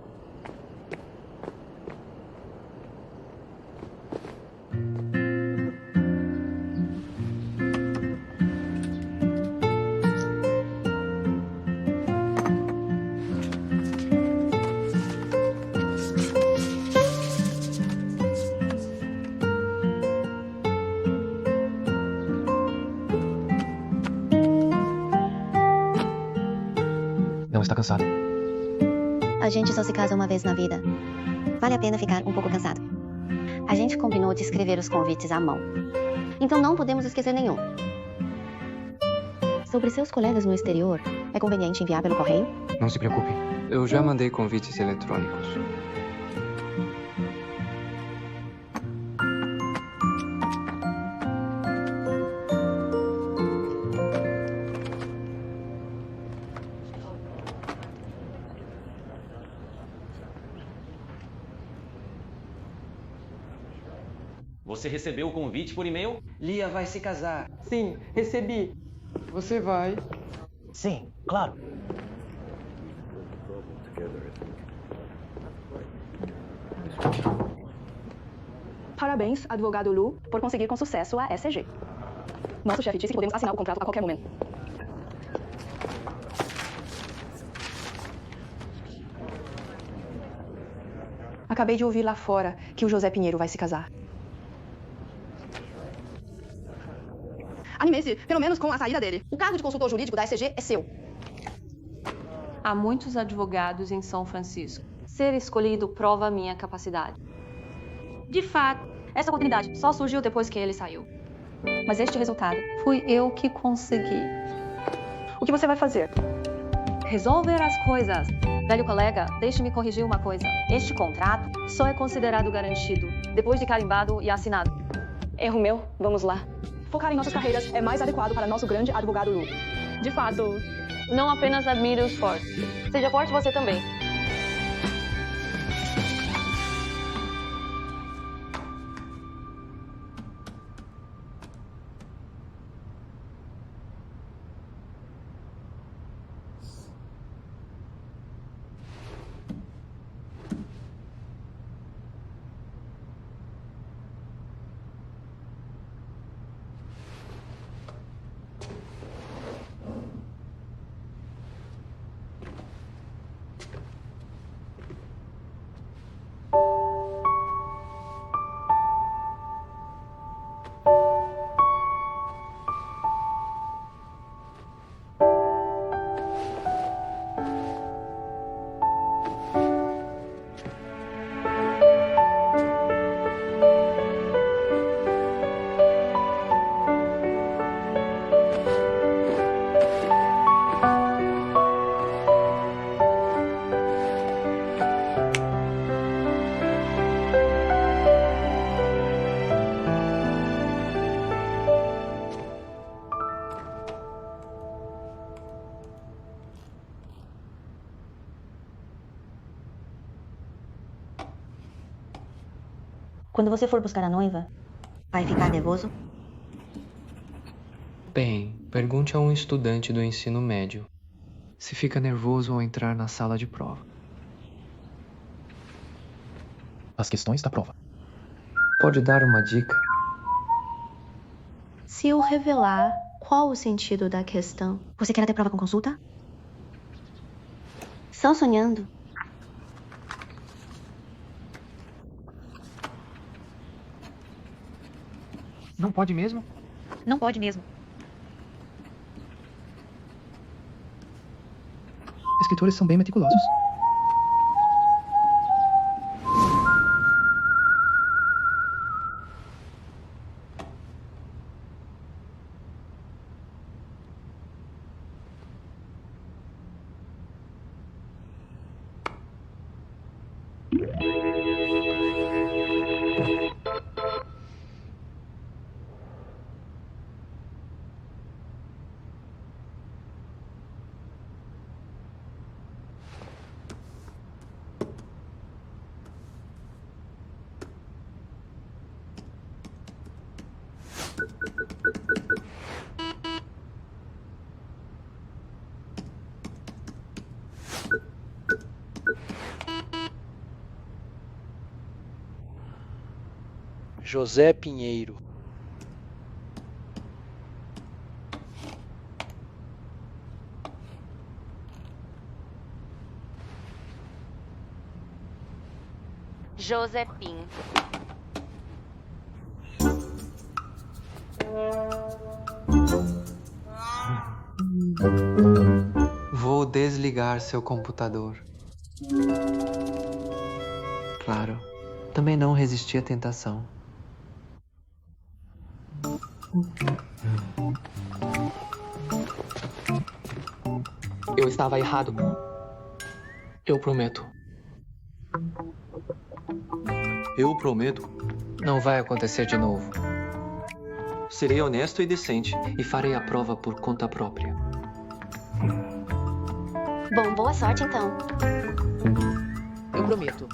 Não está cansada? A gente só se casa uma vez na vida. Vale a pena ficar um pouco cansado. A gente combinou de escrever os convites à mão. Então não podemos esquecer nenhum. Sobre seus colegas no exterior, é conveniente enviar pelo correio? Não se preocupe. Eu já mandei convites eletrônicos. Você recebeu o convite por e-mail? Lia vai se casar. Sim, recebi. Você vai? Sim, claro. Parabéns, advogado Lu, por conseguir com sucesso a ECG. Nosso chefe disse que podemos assinar o contrato a qualquer momento. Acabei de ouvir lá fora que o José Pinheiro vai se casar. Anime-se, pelo menos com a saída dele. O cargo de consultor jurídico da ECG é seu. Há muitos advogados em São Francisco. Ser escolhido prova minha capacidade. De fato, Essa oportunidade só surgiu depois que ele saiu. Mas este resultado, Fui eu que consegui. o que você vai fazer? Resolver as coisas. Velho colega, deixe-me corrigir uma coisa. Este contrato só é considerado garantido depois de carimbado e assinado. Erro meu, vamos lá. Focar em nossas carreiras é mais adequado para nosso grande advogado Lu. De fato, não apenas admire os fortes. Seja forte você também. Quando você for buscar a noiva, vai ficar nervoso? Bem, pergunte a um estudante do ensino médio se fica nervoso ao entrar na sala de prova. As questões da prova. Pode dar uma dica? Se eu revelar qual o sentido da questão, você quer ter prova com consulta? Só sonhando, Não pode mesmo? Não pode mesmo. Escritores são bem meticulosos. José Pinheiro. Josepim. Vou desligar seu computador. Claro, também não resisti à tentação. Eu estava errado. Eu prometo. Eu prometo. Não vai acontecer de novo. Serei honesto e decente. E farei a prova por conta própria. Bom, boa sorte então. Eu prometo.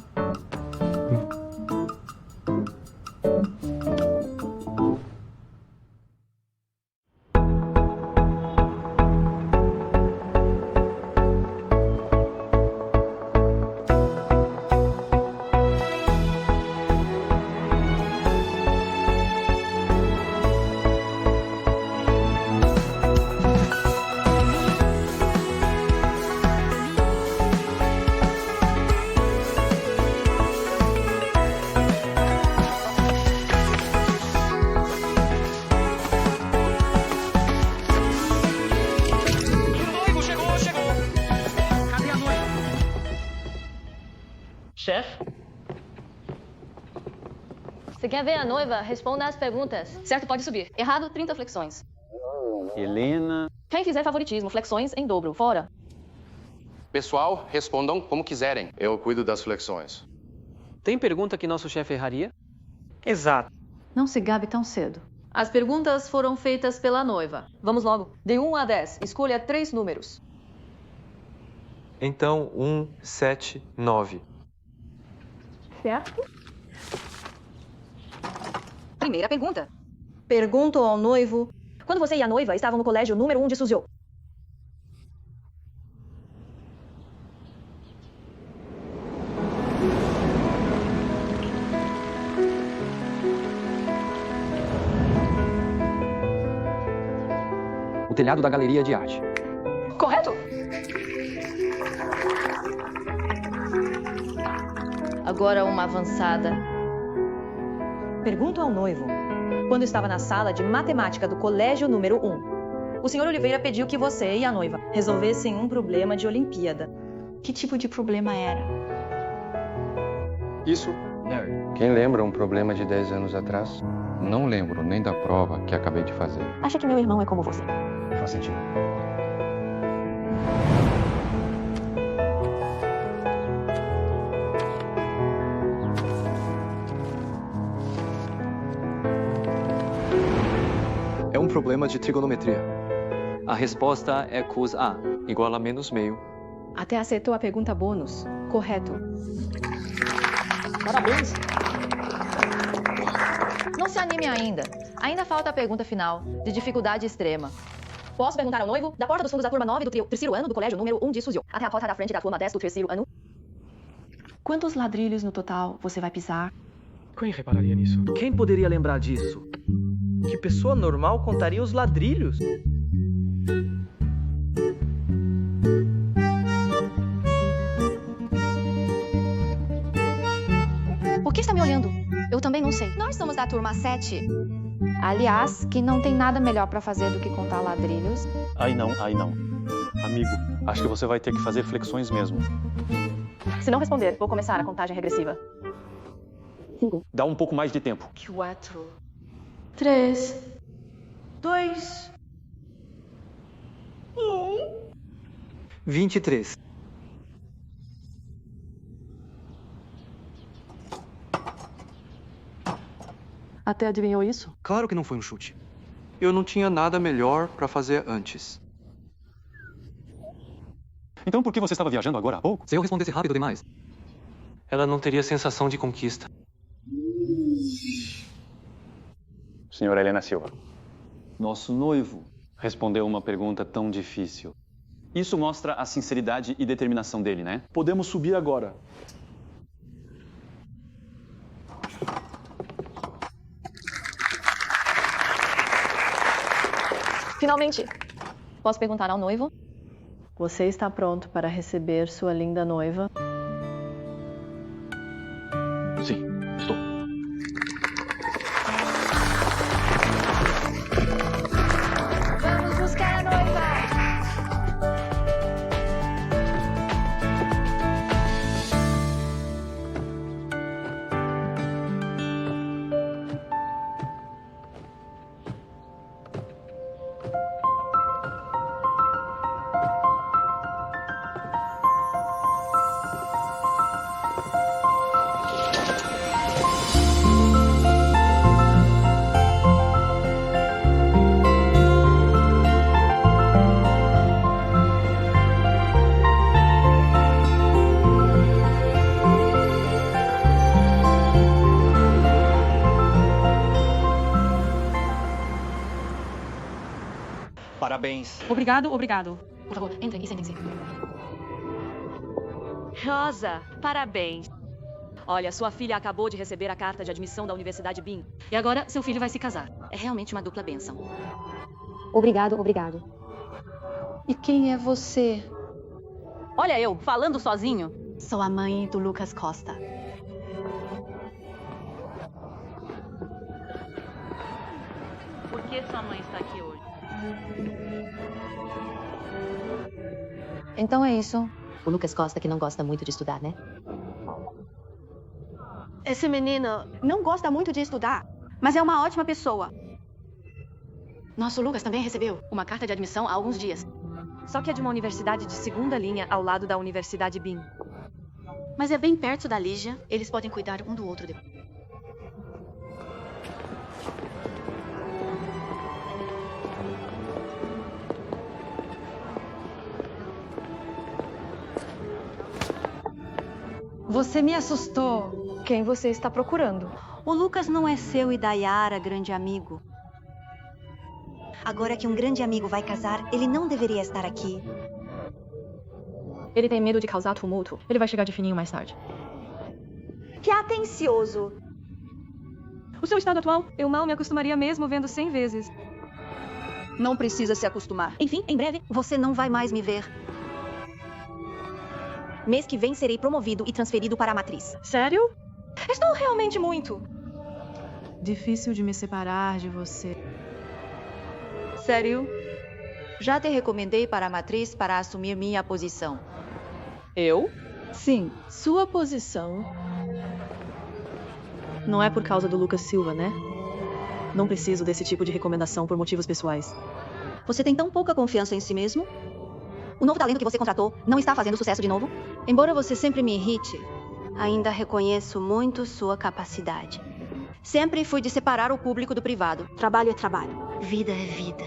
Chefe? Você quer ver a noiva? Responda as perguntas. Certo, pode subir. Errado, 30 flexões. Helena. Quem fizer favoritismo, flexões em dobro. Fora. Pessoal, respondam como quiserem. Eu cuido das flexões. Tem pergunta que nosso chefe erraria? Exato. Não se gabe tão cedo. As perguntas foram feitas pela noiva. Vamos logo. De 1 a 10, escolha 3 números. Então, 1, 7, 9. Certo? Primeira pergunta. Pergunto ao noivo: quando você e a noiva estavam no colégio número 1 de Suzhou? O telhado da galeria de arte. Correto? Agora uma avançada. Pergunto ao noivo: quando estava na sala de matemática do colégio número 1, o Sr. Oliveira pediu que você e a noiva resolvessem um problema de Olimpíada. Que tipo de problema era? Isso. Quem lembra um problema de 10 anos atrás? Não lembro nem da prova que acabei de fazer. Acha que meu irmão é como você? Faz sentido. É um problema de trigonometria. A resposta é cos A, igual a menos meio. Até acertou a pergunta bônus. Correto. Parabéns! Não se anime ainda. Ainda falta a pergunta final, de dificuldade extrema. Posso perguntar ao noivo? Da porta dos fundos da turma 9 do terceiro ano do colégio número 1 de Suzhou, até a porta da frente da turma 10 do terceiro ano. Quantos ladrilhos no total você vai pisar? Quem repararia nisso? Quem poderia lembrar disso? Que pessoa normal contaria os ladrilhos? Por que está me olhando? Eu também não sei. Nós somos da turma 7. Aliás, que não tem nada melhor pra fazer do que contar ladrilhos. Aí não. Amigo, acho que você vai ter que fazer flexões mesmo. Se não responder, vou começar a contagem regressiva. 5. Dá um pouco mais de tempo. 4, 3, 2, 1. 23. Até adivinhou isso? Claro que não foi um chute. Eu não tinha nada melhor pra fazer antes. Então por que você estava viajando agora há pouco? Se eu respondesse rápido demais, ela não teria sensação de conquista. Senhora Helena Silva. Nosso noivo respondeu uma pergunta tão difícil. Isso mostra a sinceridade e determinação dele, né? Podemos subir agora. Finalmente! Posso perguntar ao noivo? Você está pronto para receber sua linda noiva? Sim, estou. Vamos buscar a noiva! Parabéns. Obrigado. Por favor, entrem e sentem-se. Rosa, parabéns. Olha, sua filha acabou de receber a carta de admissão da Universidade BIM. E agora seu filho vai se casar. É realmente uma dupla bênção. Obrigado. E quem é você? Olha eu, falando sozinho. Sou a mãe do Lucas Costa. Por que sua mãe está aqui hoje? Então é isso. O Lucas Costa que não gosta muito de estudar, né? Esse menino não gosta muito de estudar, mas é uma ótima pessoa. Nosso Lucas também recebeu uma carta de admissão há alguns dias. Só que é de uma universidade de segunda linha ao lado da Universidade BIM. Mas é bem perto da Lígia. Eles podem cuidar um do outro depois. Você me assustou. Quem você está procurando? O Lucas não é seu e da Yara grande amigo. Agora que um grande amigo vai casar, ele não deveria estar aqui. Ele tem medo de causar tumulto. Ele vai chegar de fininho mais tarde. Que atencioso! O seu estado atual, eu mal me acostumaria mesmo vendo 100 vezes. Não precisa se acostumar. Enfim, em breve, você não vai mais me ver. Mês que vem serei promovido e transferido para a matriz. Sério? Estou realmente muito. Difícil de me separar de você. Sério? Já te recomendei para a matriz para assumir minha posição. Eu? Sim. Sua posição? Não é por causa do Lucas Silva, né? Não preciso desse tipo de recomendação por motivos pessoais. Você tem tão pouca confiança em si mesmo? O novo talento que você contratou não está fazendo sucesso de novo? Embora você sempre me irrite, ainda reconheço muito sua capacidade. Sempre fui de separar o público do privado. Trabalho é trabalho. Vida é vida.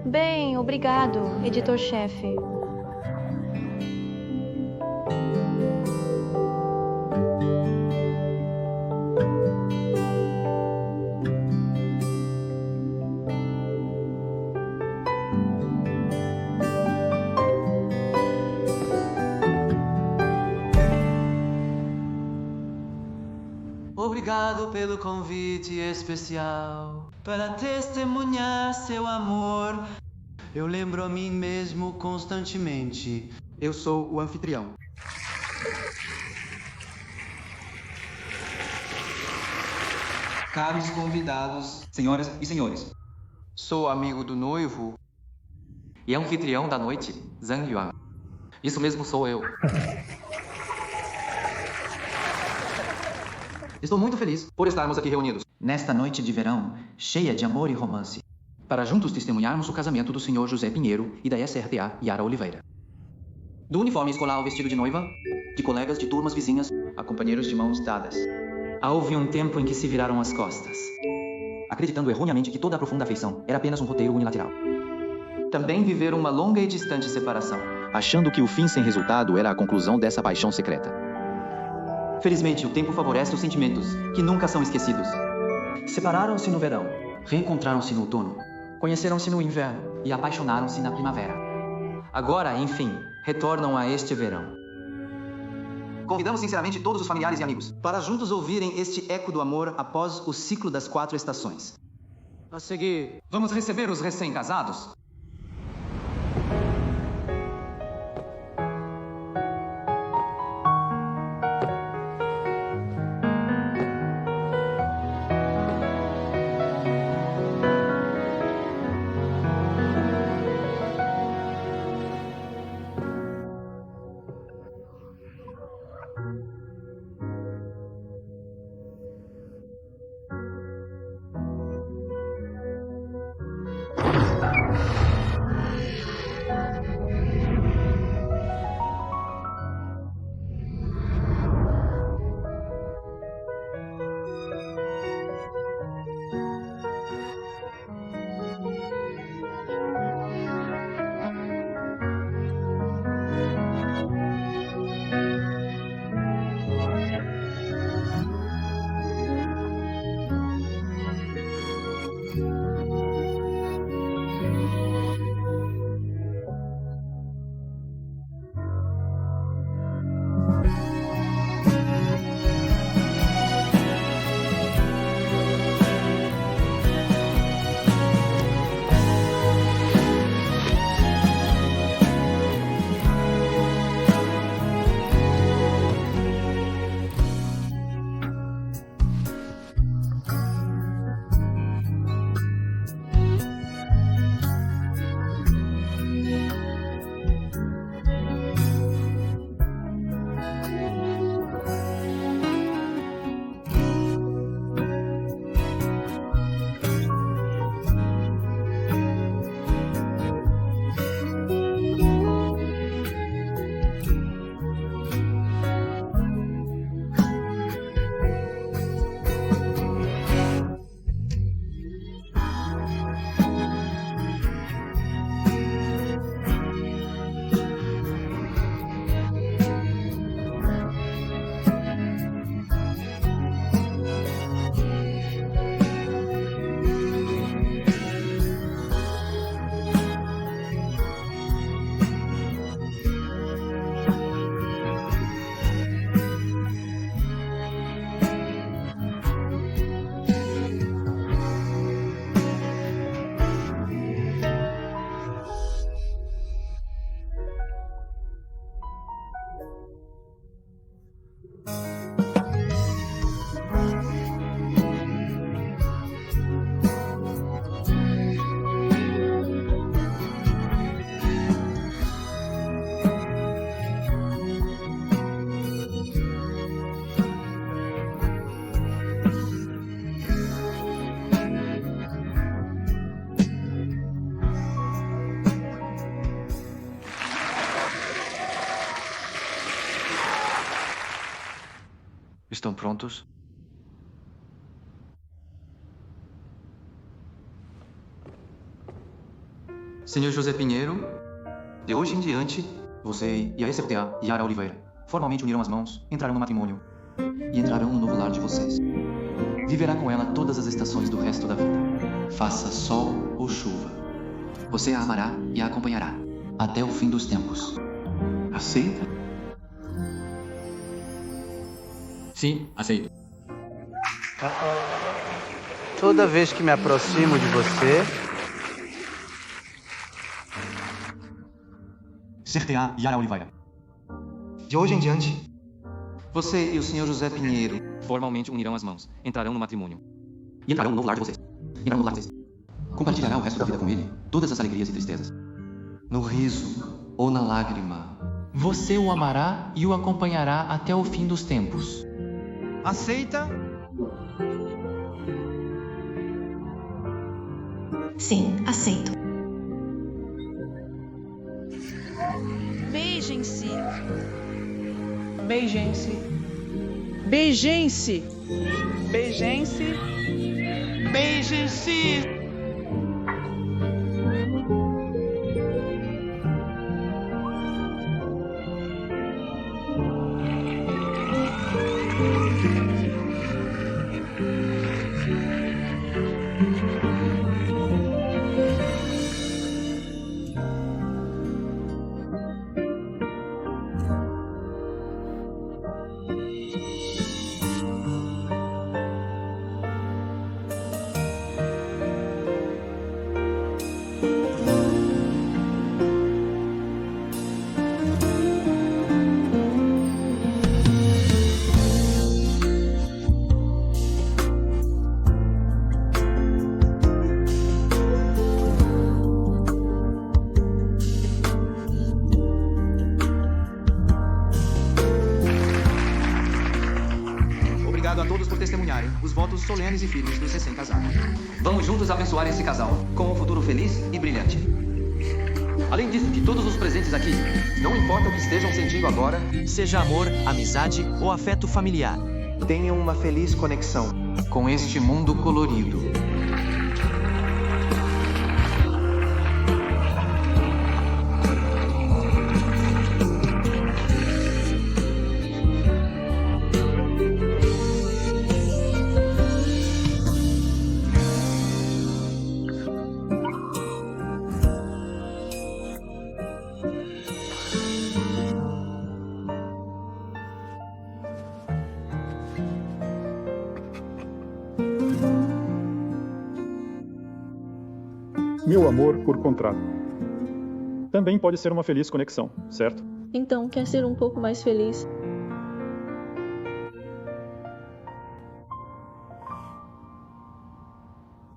Bem, obrigado, editor-chefe. Obrigado pelo convite especial para testemunhar seu amor. Eu lembro a mim mesmo constantemente. Eu sou o anfitrião. Caros convidados, senhoras e senhores, sou amigo do noivo e anfitrião da noite, Zhang Yuan. Isso mesmo, sou eu. Estou muito feliz por estarmos aqui reunidos nesta noite de verão, cheia de amor e romance, para juntos testemunharmos o casamento do Sr. José Pinheiro e da SRTA Yara Oliveira. Do uniforme escolar ao vestido de noiva, de colegas de turmas vizinhas a companheiros de mãos dadas. Houve um tempo em que se viraram as costas, acreditando erroneamente que toda a profunda afeição era apenas um roteiro unilateral. Também viveram uma longa e distante separação, achando que o fim sem resultado era a conclusão dessa paixão secreta. Felizmente, o tempo favorece os sentimentos, que nunca são esquecidos. Separaram-se no verão, reencontraram-se no outono, conheceram-se no inverno e apaixonaram-se na primavera. Agora, enfim, retornam a este verão. Convidamos sinceramente todos os familiares e amigos para juntos ouvirem este eco do amor após o ciclo das 4 estações. A seguir, vamos receber os recém-casados. Estão prontos? Senhor José Pinheiro, de hoje em diante, você e a SRTA Yara Oliveira formalmente uniram as mãos, entrarão no matrimônio e entrarão no novo lar de vocês. Viverá com ela todas as estações do resto da vida. Faça sol ou chuva. Você a amará e a acompanhará até o fim dos tempos. Aceita? Sim, aceito. Toda vez que me aproximo de você, SRTA Yara Oliveira. De hoje em diante, você e o Sr. José Pinheiro formalmente unirão as mãos, entrarão no matrimônio E entrarão no novo lar de vocês. Entrarão no lar de vocês. Compartilhará o resto da vida com ele, todas as alegrias e tristezas. No riso ou na lágrima. Você o amará e o acompanhará até o fim dos tempos. Aceita? Sim, aceito. Beijem-se. Beijem-se. Beijem-se. Beijem-se. Beijem-se. Obrigado a todos por testemunharem os votos solenes e firmes dos recém-casados. Vamos juntos abençoar esse casal com um futuro feliz e brilhante. Além disso, de todos os presentes aqui, não importa o que estejam sentindo agora, Seja amor, amizade ou afeto familiar. Tenham uma feliz conexão com este mundo colorido. Meu amor por contrato. Também pode ser uma feliz conexão, certo? Então, quer ser um pouco mais feliz?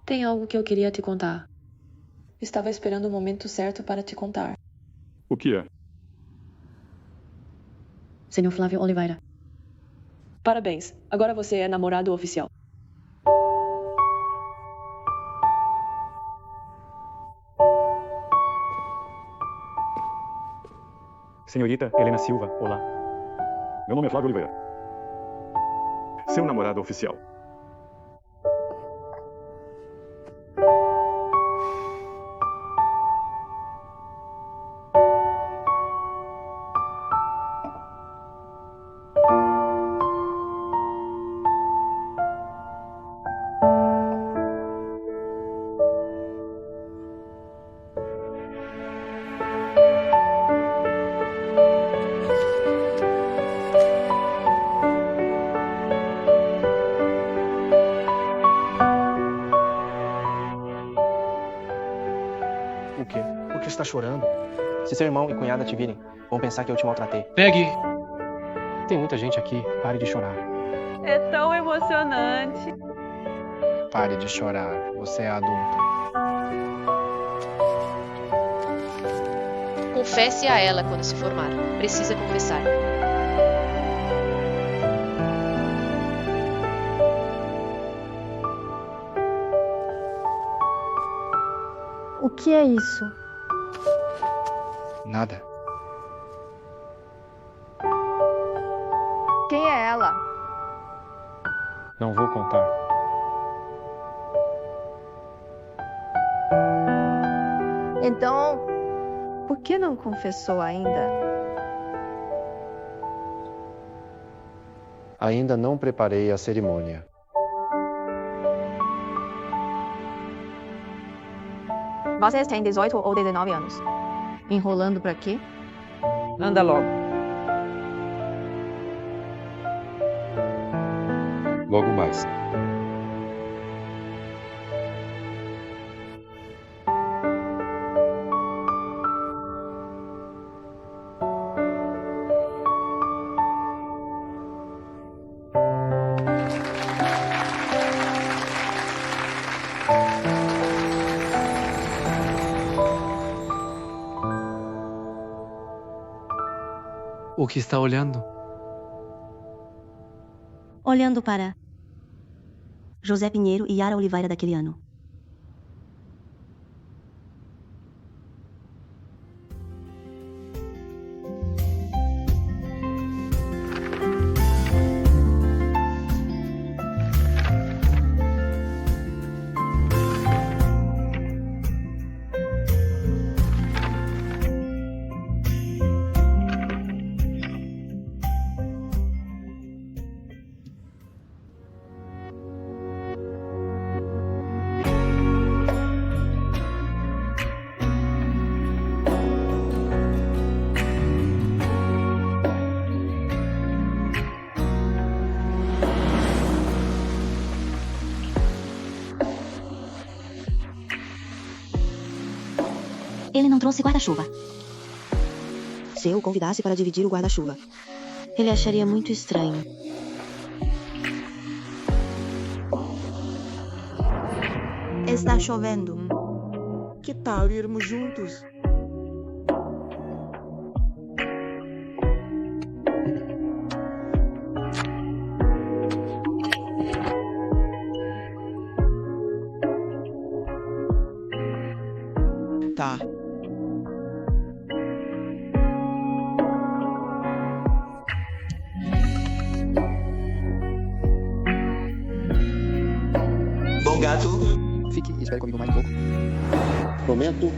Tem algo que eu queria te contar. Estava esperando o momento certo para te contar. O que é? Senhor Flávio Oliveira. Parabéns. Agora você é namorado oficial. Senhorita Helena Silva, olá. Meu nome é Flávio Oliveira. Seu namorado oficial. O quê? Por que você tá chorando? Se seu irmão e cunhada te virem, vão pensar que eu te maltratei. Pegue! Tem muita gente aqui. Pare de chorar. É tão emocionante. Pare de chorar. Você é adulta. Confesse a ela quando se formar. Precisa confessar. O que é isso? Nada. Quem é ela? Não vou contar. Então, por que não confessou ainda? Ainda não preparei a cerimônia. Vocês têm 18 ou 19 anos. Enrolando pra quê? Anda logo. Logo mais. O que está olhando? Olhando para José Pinheiro e Yara Oliveira daquele ano. Ele não trouxe guarda-chuva. Se eu o convidasse para dividir o guarda-chuva, ele acharia muito estranho. Está chovendo. Que tal irmos juntos? Tá. Bom gato. Fique e espere comigo mais um pouco. Prometo.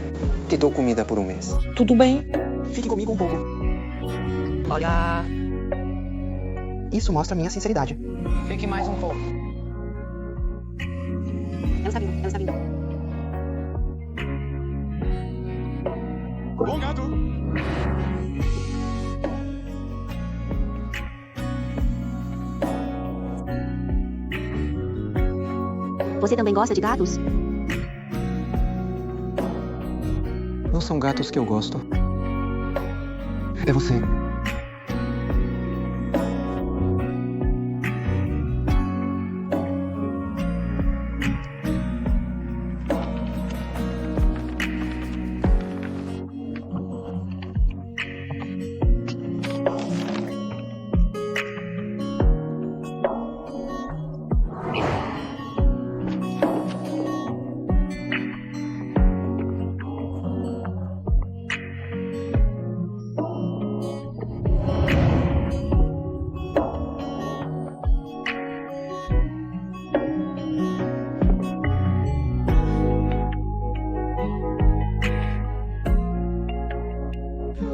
Te dou comida por um mês. Tudo bem. Fique comigo um pouco. Olha. Isso mostra minha sinceridade. Fique mais um pouco. Ela está vindo, ela está vindo. Bom gato. Você também gosta de gatos? Não são gatos que eu gosto. É você.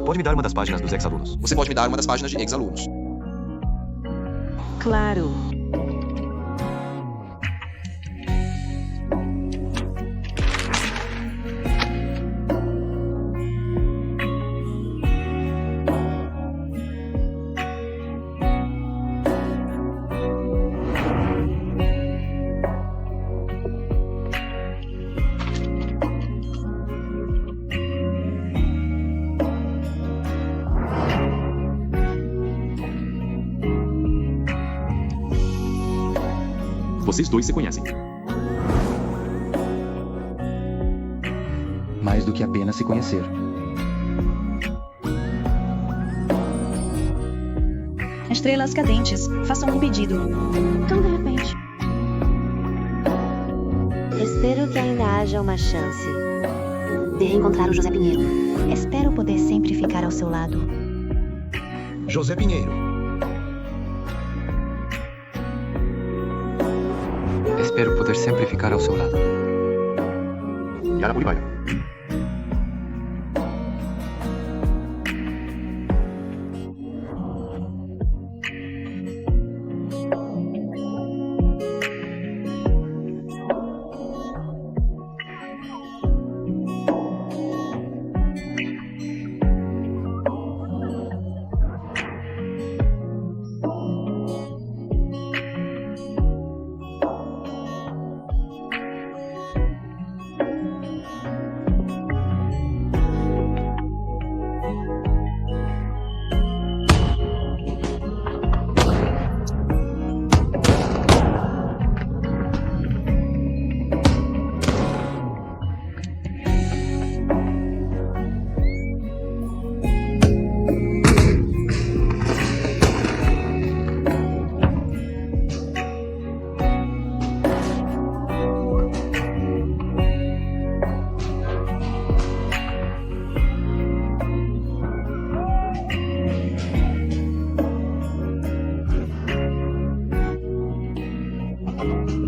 Pode me dar uma das páginas dos ex-alunos? Você pode me dar uma das páginas de ex-alunos? Claro. Vocês dois se conhecem. Mais do que apenas se conhecer. Estrelas cadentes, façam um pedido. Tão de repente. Espero que ainda haja uma chance de reencontrar o José Pinheiro. Espero poder sempre ficar ao seu lado. José Pinheiro. Espero poder sempre ficar ao seu lado. Yara Oliveira. Tchau.